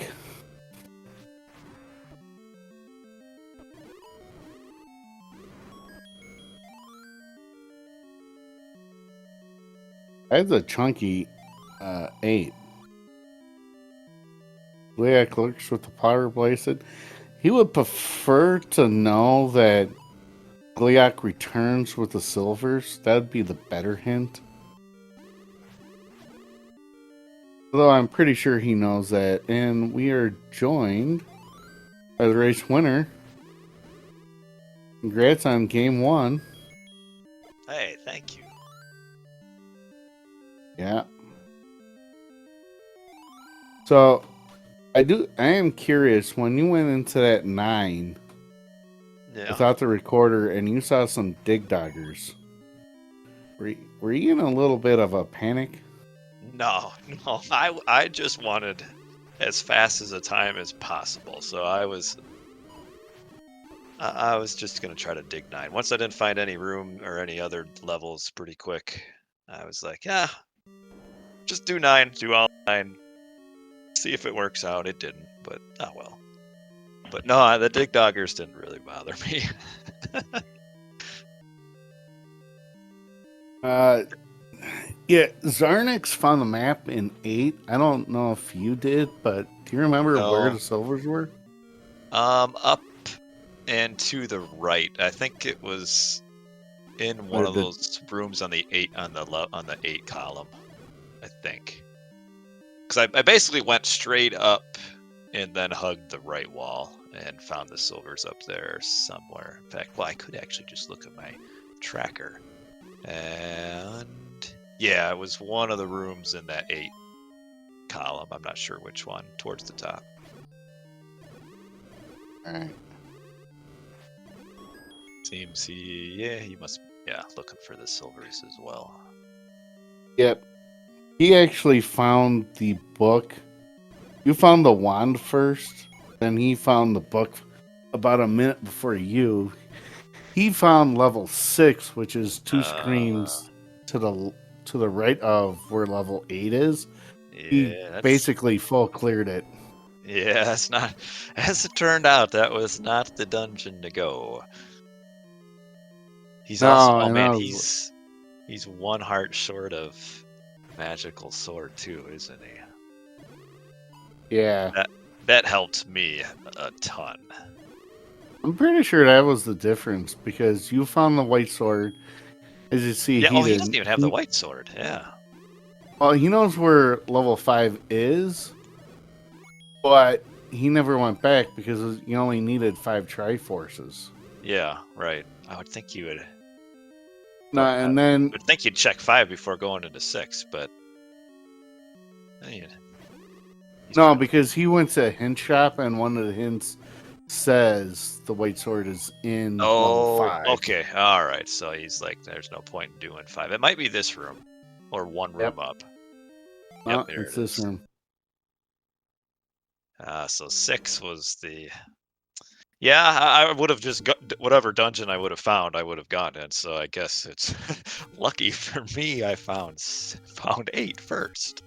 That's a chunky 8. Gleeok looks with the power blasted. He would prefer to know that Gleeok returns with the silvers. That would be the better hint. Although I'm pretty sure he knows that. And we are joined by the race winner. Congrats on game 1. Hey, thank you. Yeah. So I am curious, when you went into that 9, Yeah. without the recorder, and you saw some dig doggers. Were you in a little bit of a panic? No, no. I just wanted as fast as a time as possible. So I was just gonna try to dig 9. Once I didn't find any room or any other levels pretty quick, I was like, yeah, just do 9, do all 9, see if it works out. It didn't, but oh well. But no, the dig doggers didn't really bother me. Yeah, Xarnax found the map in 8. I don't know if you did, but do you remember where No. the silvers were? Up and to the right. I think it was in one of those rooms on the 8 on the 8 column. I think. Because I basically went straight up and then hugged the right wall and found the silvers up there somewhere. In fact, well, I could actually just look at my tracker. And yeah, it was one of the rooms in that 8 column. I'm not sure which one, towards the top. Alright. Seems he must, looking for the silvers as well. Yep. He actually found the book. You found the wand first, then he found the book about a minute before you. He found level 6, which is 2 screens to the right of where level 8 is. He basically full cleared it. Yeah, that's not. As it turned out, that was not the dungeon to go. He's also, oh man, he's 1 heart short of magical sword too, isn't he? Yeah. That helped me a ton. I'm pretty sure that was the difference because you found the white sword. As you see, Yeah, he doesn't even have the white sword. Yeah. Well, he knows where level 5 is, but he never went back because you only needed 5 Triforces. Yeah, right. I would think you would. No, and then I would think you'd check 5 before going into 6, but no, because he went to a hint shop and one of the hints says the white sword is in level 5. Okay, all right. So he's like, there's no point in doing 5. It might be this room, or one room up. Yep, there it's this room. So 6 was the. Yeah, I would have just got whatever dungeon I would have found. I would have gotten it. So I guess it's lucky for me. I found 8 first.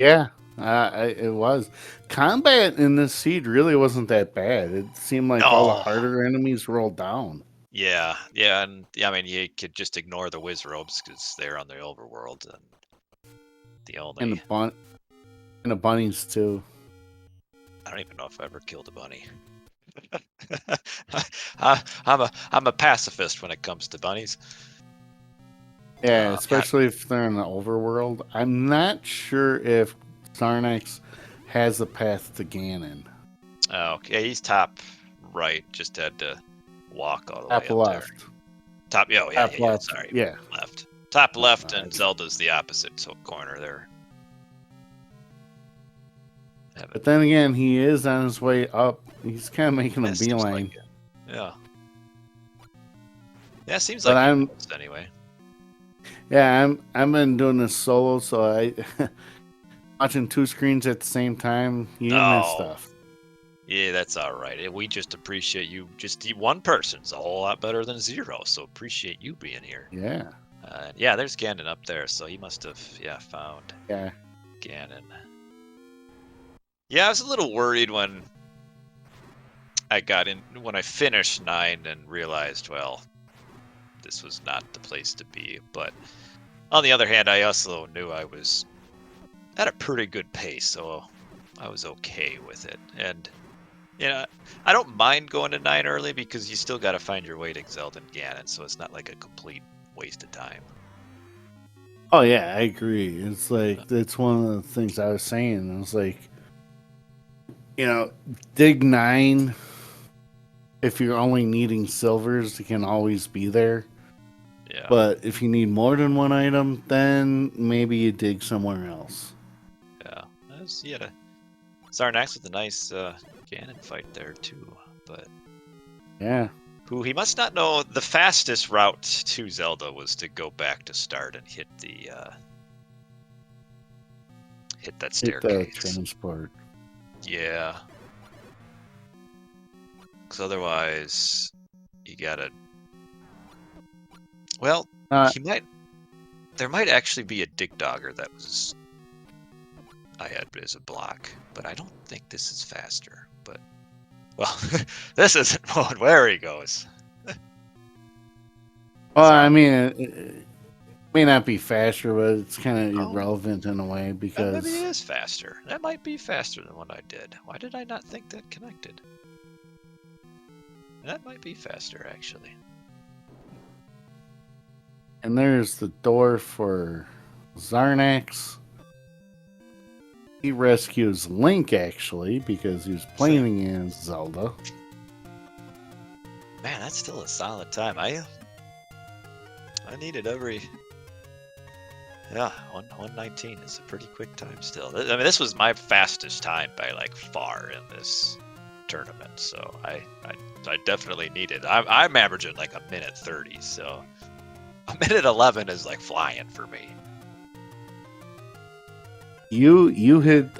Yeah, it was. Combat in this seed really wasn't that bad. It seemed like all the harder enemies rolled down. Yeah, and I mean, you could just ignore the whiz robes because they're on the overworld, and the only and the bunnies too. I don't even know if I ever killed a bunny. I'm a pacifist when it comes to bunnies. Yeah, especially if they're in the overworld. I'm not sure if Xarnax has a path to Ganon. Okay, he's top right. Just had to walk all the way up left. There. Top, left. Sorry, yeah, left. Top left, and Zelda's the opposite corner there. But then again, he is on his way up. He's kind of making a beeline. Yeah. Yeah, seems like I'm anyway. Yeah, I've been doing this solo, so I watching 2 screens at the same time. You miss stuff. Yeah, that's all right. We just appreciate you. Just one person's a whole lot better than 0, so appreciate you being here. Yeah. Yeah, there's Ganon up there, so he must have found Ganon. Yeah, I was a little worried when I finished 9 and realized, well, this was not the place to be. But on the other hand, I also knew I was at a pretty good pace, so I was okay with it. And I don't mind going to 9 early because you still got to find your way to Zelda and Ganon, so it's not like a complete waste of time. Oh yeah, I agree. It's like it's one of the things I was saying. It's like, dig 9. If you're only needing silvers, it can always be there. Yeah. But if you need more than 1 item, then maybe you dig somewhere else. Yeah. You had Xarnax with a nice Ganon fight there too, but Yeah. who he must not know the fastest route to Zelda was to go back to start and hit that Hit the staircase. transport. Yeah. Because otherwise, you gotta. Well, he might. There might actually be a Dig Dogger that was. I had as a block, but I don't think this is faster. But well, this isn't one. Where he goes. Well, I mean, it may not be faster, but it's kind of irrelevant in a way because maybe it is faster. That might be faster than what I did. Why did I not think that connected? That might be faster, actually. And there's the door for Xarnax. He rescues Link, actually, because he was playing as Zelda. Man, that's still a solid time. I needed every... Yeah, 119 is a pretty quick time still. I mean, this was my fastest time by, like, far in this tournament, so I definitely needed... I'm averaging, like, 1:30, so... 1:11 is, like, flying for me. You hit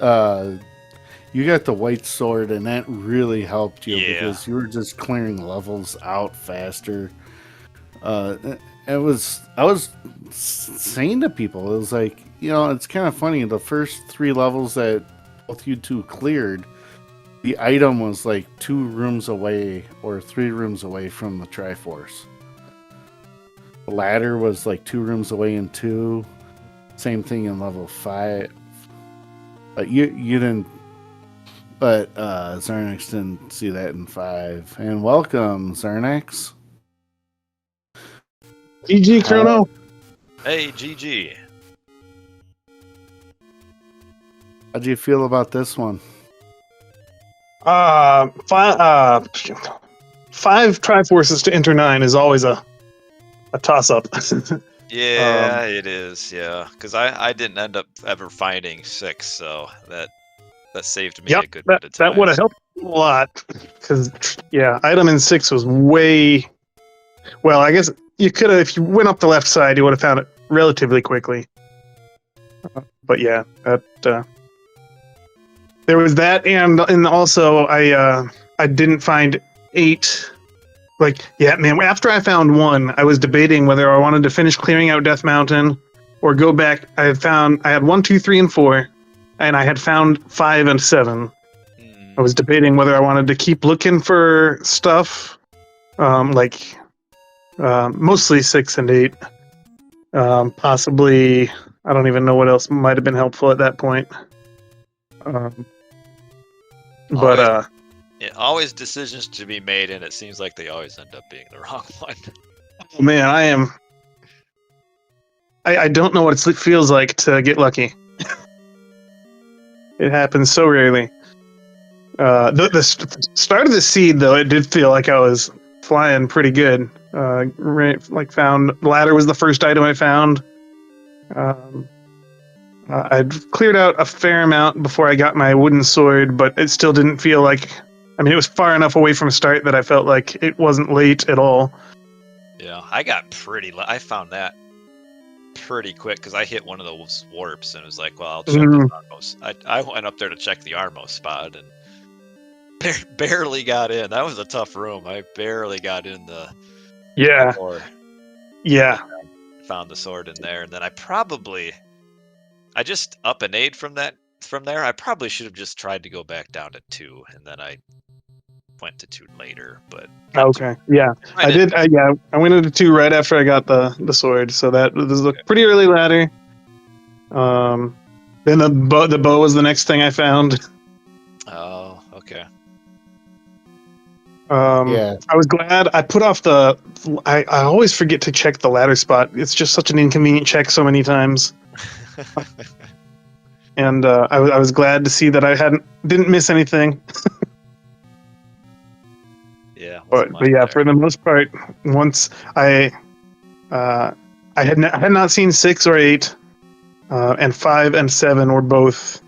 you got the white sword, and that really helped you because you were just clearing levels out faster. I was saying to people, it was like, you know, it's kind of funny. The first 3 levels that both you two cleared, the item was like 2 rooms away or 3 rooms away from the Triforce. The ladder was like 2 rooms away in 2. Same thing in level 5. But you didn't. But Xarnax didn't see that in 5. And welcome, Xarnax. GG, Chrono. Hey, GG. How do you feel about this one? 5 Triforces to enter 9 is always a toss-up. Yeah, it is. Yeah, because I didn't end up ever finding 6, so that saved me a good bit of time. That would have helped a lot. Because item in 6 was way. Well, I guess you could have, if you went up the left side, you would have found it relatively quickly. But yeah, there was that, and also I didn't find 8. Like, yeah, man, after I found 1, I was debating whether I wanted to finish clearing out Death Mountain or go back. I had 1, 2, 3, and 4, and I had found 5 and 7. I was debating whether I wanted to keep looking for stuff, mostly 6 and 8. Possibly, I don't even know what else might have been helpful at that point. Always decisions to be made, and it seems like they always end up being the wrong one. Oh man, I don't know what it feels like to get lucky. It happens so rarely. The start of the seed, though, it did feel like I was flying pretty good. Found ladder was the first item I found. I'd cleared out a fair amount before I got my wooden sword, but it still didn't feel like. I mean, it was far enough away from start that I felt like it wasn't late at all. Yeah, I got I found that pretty quick because I hit one of those warps and it was like, well, I'll check the Armos. I went up there to check the Armos spot and barely got in. That was a tough room. I barely got in the door. Yeah. Found the sword in there, and then I just up and ate from there. I probably should have just tried to go back down to 2, and then I went to 2 later. But okay, yeah, I did. I went into 2 right after I got the sword, so that was a pretty early ladder. Then the bow was the next thing I found. Oh, okay. I was glad I put off I always forget to check the ladder spot. It's just such an inconvenient check so many times. And I was glad to see that I didn't miss anything. Yeah, but yeah, for the most part, once I had not seen 6 or 8, and 5 and 7 were both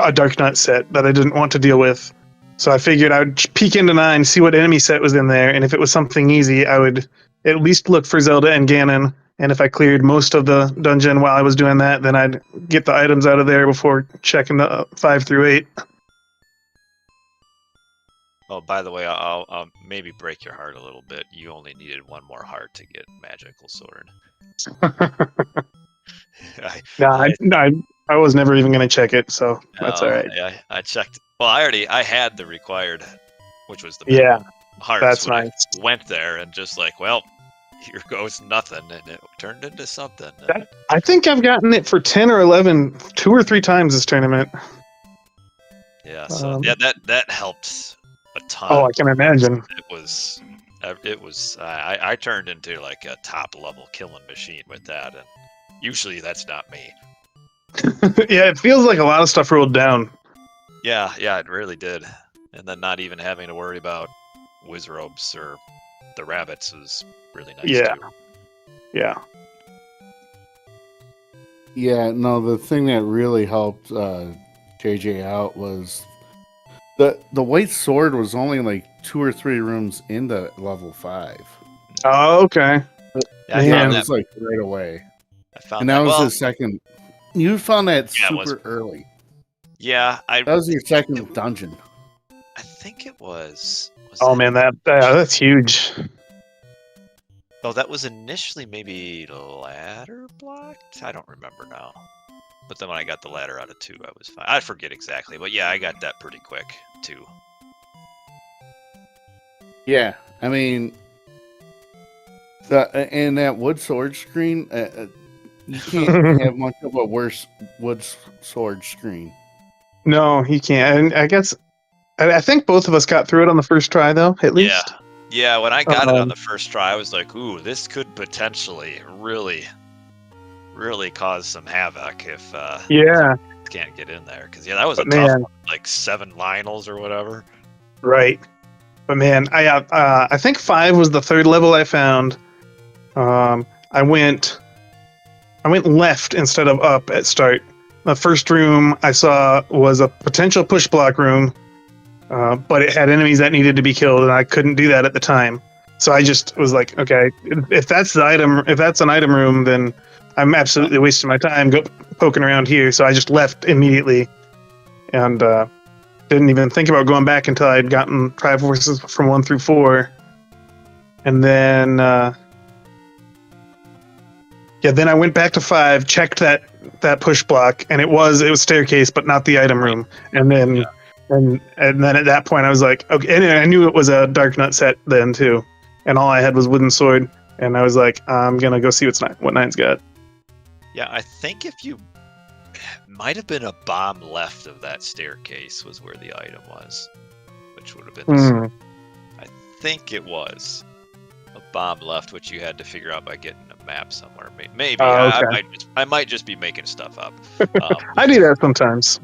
a Dark Nut set that I didn't want to deal with. So I figured I would peek into 9, see what enemy set was in there, and if it was something easy, I would at least look for Zelda and Ganon. And if I cleared most of the dungeon while I was doing that, then I'd get the items out of there before checking the 5 through 8. Oh, by the way, I'll maybe break your heart a little bit. You only needed one more heart to get Magical Sword. I was never even going to check it, so that's all right. I checked. Well, I had the required, which was the Yeah, hearts. that's when nice. I went there and just like, well, here goes nothing, and it turned into something. I think I've gotten it for 10 or 11, 2 or 3 times this tournament. Yeah, so that helped a ton. Oh, I can imagine. It was. I turned into like a top level killing machine with that, and usually that's not me. Yeah, it feels like a lot of stuff rolled down. Yeah, it really did. And then not even having to worry about Wizrobes or the rabbits was really nice too. Yeah. Yeah, no, the thing that really helped JJ out was the white sword was only like 2 or 3 rooms into level 5. Oh, okay. Yeah, It was like right away. I found and that was his second. You found that super early. Yeah, that was your second dungeon. I think it was. Man, that's huge. Oh, that was initially maybe ladder blocked? I don't remember now. But then when I got the ladder out of 2, I was fine. I forget exactly, but yeah, I got that pretty quick too. Yeah, I mean, and that wood sword screen, you can't have much of a worse wood sword screen. No, you can't. And I guess I think both of us got through it on the first try, though. At least. Yeah. When I got it on the first try, I was like, "Ooh, this could potentially really cause some havoc if can't get in there." Because that was tough one, like 7 Lionels or whatever. Right, but man, I think 5 was the 3rd level I found. I went left instead of up at start. The first room I saw was a potential push block room, but it had enemies that needed to be killed, and I couldn't do that at the time. So I just was like, okay, if that's an item room, then I'm absolutely wasting my time poking around here. So I just left immediately, and didn't even think about going back until I'd gotten Triforces from 1 through 4, and then then I went back to 5, checked that push block, and it was staircase, but not the item room. And then and then at that point I was like, okay, and I knew it was a Dark Nut set then too, and all I had was wooden sword, and I was like, I'm gonna go see what 9's got. Yeah, I think if you might have been a bomb left of that staircase was where the item was, which would have been. I think it was a bomb left, which you had to figure out by getting a map somewhere. Maybe I might just be making stuff up. I do that sometimes.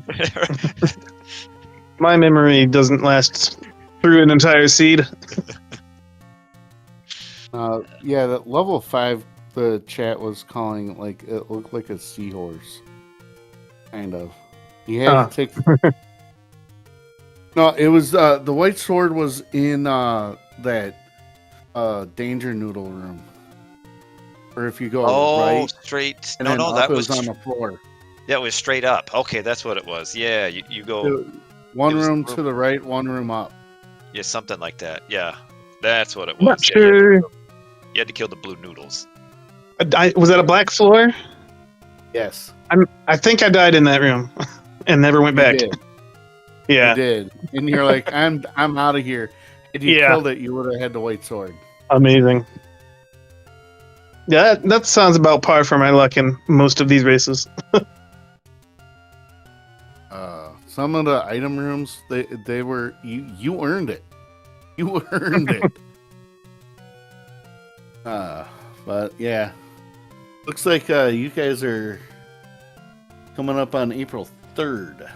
My memory doesn't last through an entire seed. That level 5, the chat was calling like it looked like a seahorse, kind of. You had to take. No, it was the white sword was in that danger noodle room. Or if you go right, straight. And no, that was on the floor. Yeah, it was straight up. Okay, that's what it was. Yeah, you go. One room to the right, one room up. Yeah, something like that. Yeah, that's what it was. Not sure. You had to kill the blue noodles. Was that a black floor? Yes. I think I died in that room and never went back. Did. Yeah, you did, and you're like, I'm out of here. If you killed it, you would have had the white sword. Amazing. Yeah, that sounds about par for my luck in most of these races. Some of the item rooms, they were you earned it. You earned it. But yeah, looks like you guys are coming up on April 3rd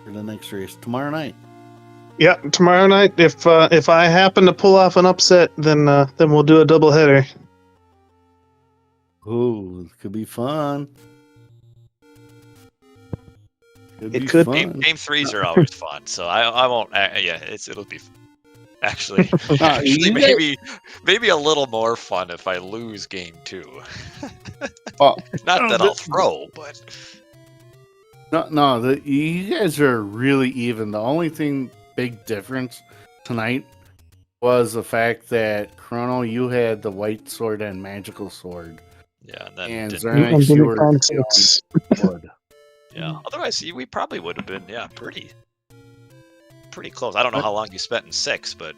for the next race tomorrow night. Yeah, tomorrow night. If I happen to pull off an upset, then we'll do a double header. Oh, it could be fun. It'd It be could- fun. Game threes are always fun, so I won't. Yeah, it'll be actually you guys- maybe a little more fun if I lose game 2. Oh, Not oh, that I'll throw, but no, you guys are really even. The only big difference tonight was the fact that Chrono, you had the white sword and magical sword, yeah, and then and didn't- Xarnax, and you didn't were find feeling 6. wood. yeah. Otherwise, we probably would have been pretty close. I don't know how long you spent in 6, but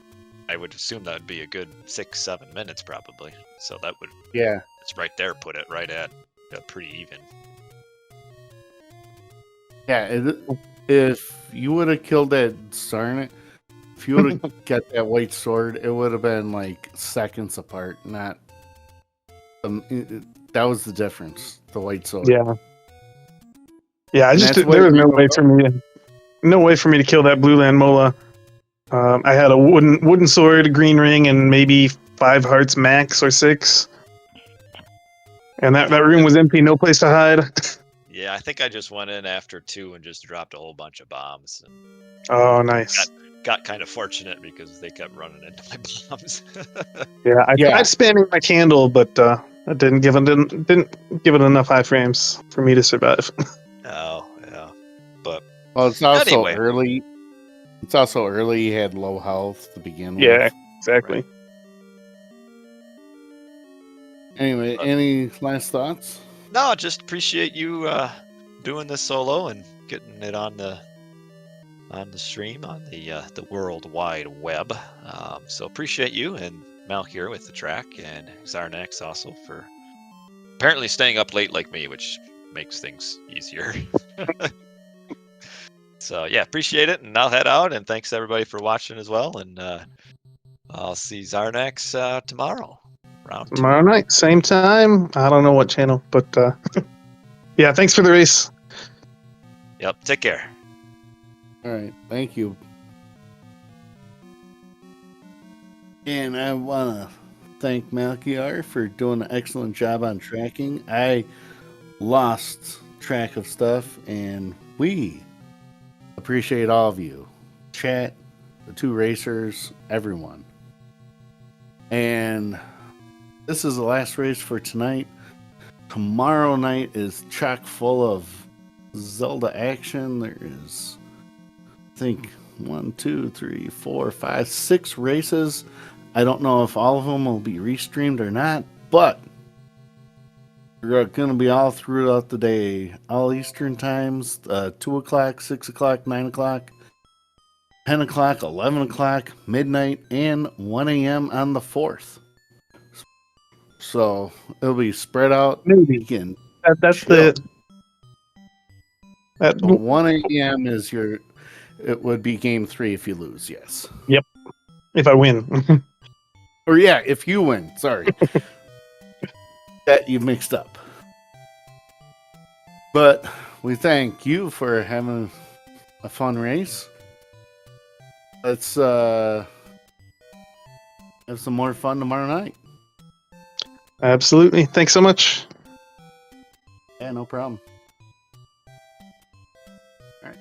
I would assume that would be a good 6-7 minutes probably. So that would Yeah, it's right there. Put it right at pretty even. yeah. If you would have killed that Xarnax, if you would have got that white sword, it would have been like seconds apart. Not that was the difference. The white sword. Yeah. Yeah, And that's there was what no you- way for me to kill that blue land mola. I had a wooden sword, green ring, and maybe 5 hearts max or 6. And that room was empty, no place to hide. Yeah, I think I just went in after 2 and just dropped a whole bunch of bombs. And Oh, nice. got kind of fortunate because they kept running into my bombs. Yeah, I Yeah. tried spamming my candle, but that didn't give it enough high frames for me to survive. Oh, yeah. But Well, it's also Anyway. early. It's also early. You had low health to begin Yeah, with. exactly. Anyway, any last thoughts? no, just appreciate you doing this solo and getting it on the stream on the World Wide Web. So appreciate you and Mal here with the track and Xarnax also for apparently staying up late like me, which makes things easier. So yeah, appreciate it, and I'll head out. And thanks everybody for watching as well. And I'll see Xarnax tomorrow. Round 2. Tomorrow night, same time. I don't know what channel, but yeah, thanks for the race. Yep. Take care. All right, thank you. And I want to thank Malkiar for doing an excellent job on tracking. I lost track of stuff, and we appreciate all of you. Chat, the 2 racers, everyone. And this is the last race for tonight. Tomorrow night is chock full of Zelda action. There is, I think, 1, 2, 3, 4, 5, 6 races. I don't know if all of them will be restreamed or not, but they're going to be all throughout the day. All Eastern times, 2 o'clock, 6 o'clock, 9 o'clock, 10 o'clock, 11 o'clock, midnight, and 1 a.m. on the 4th. So it'll be spread out. Maybe You can that's chill. that. So 1 a.m. is it would be game 3 if you lose, yes. If I win. Or yeah, if you win, sorry. That you mixed up. But we thank you for having a fun race. Let's have some more fun tomorrow night. Absolutely. Thanks so much. Yeah, no problem. All right.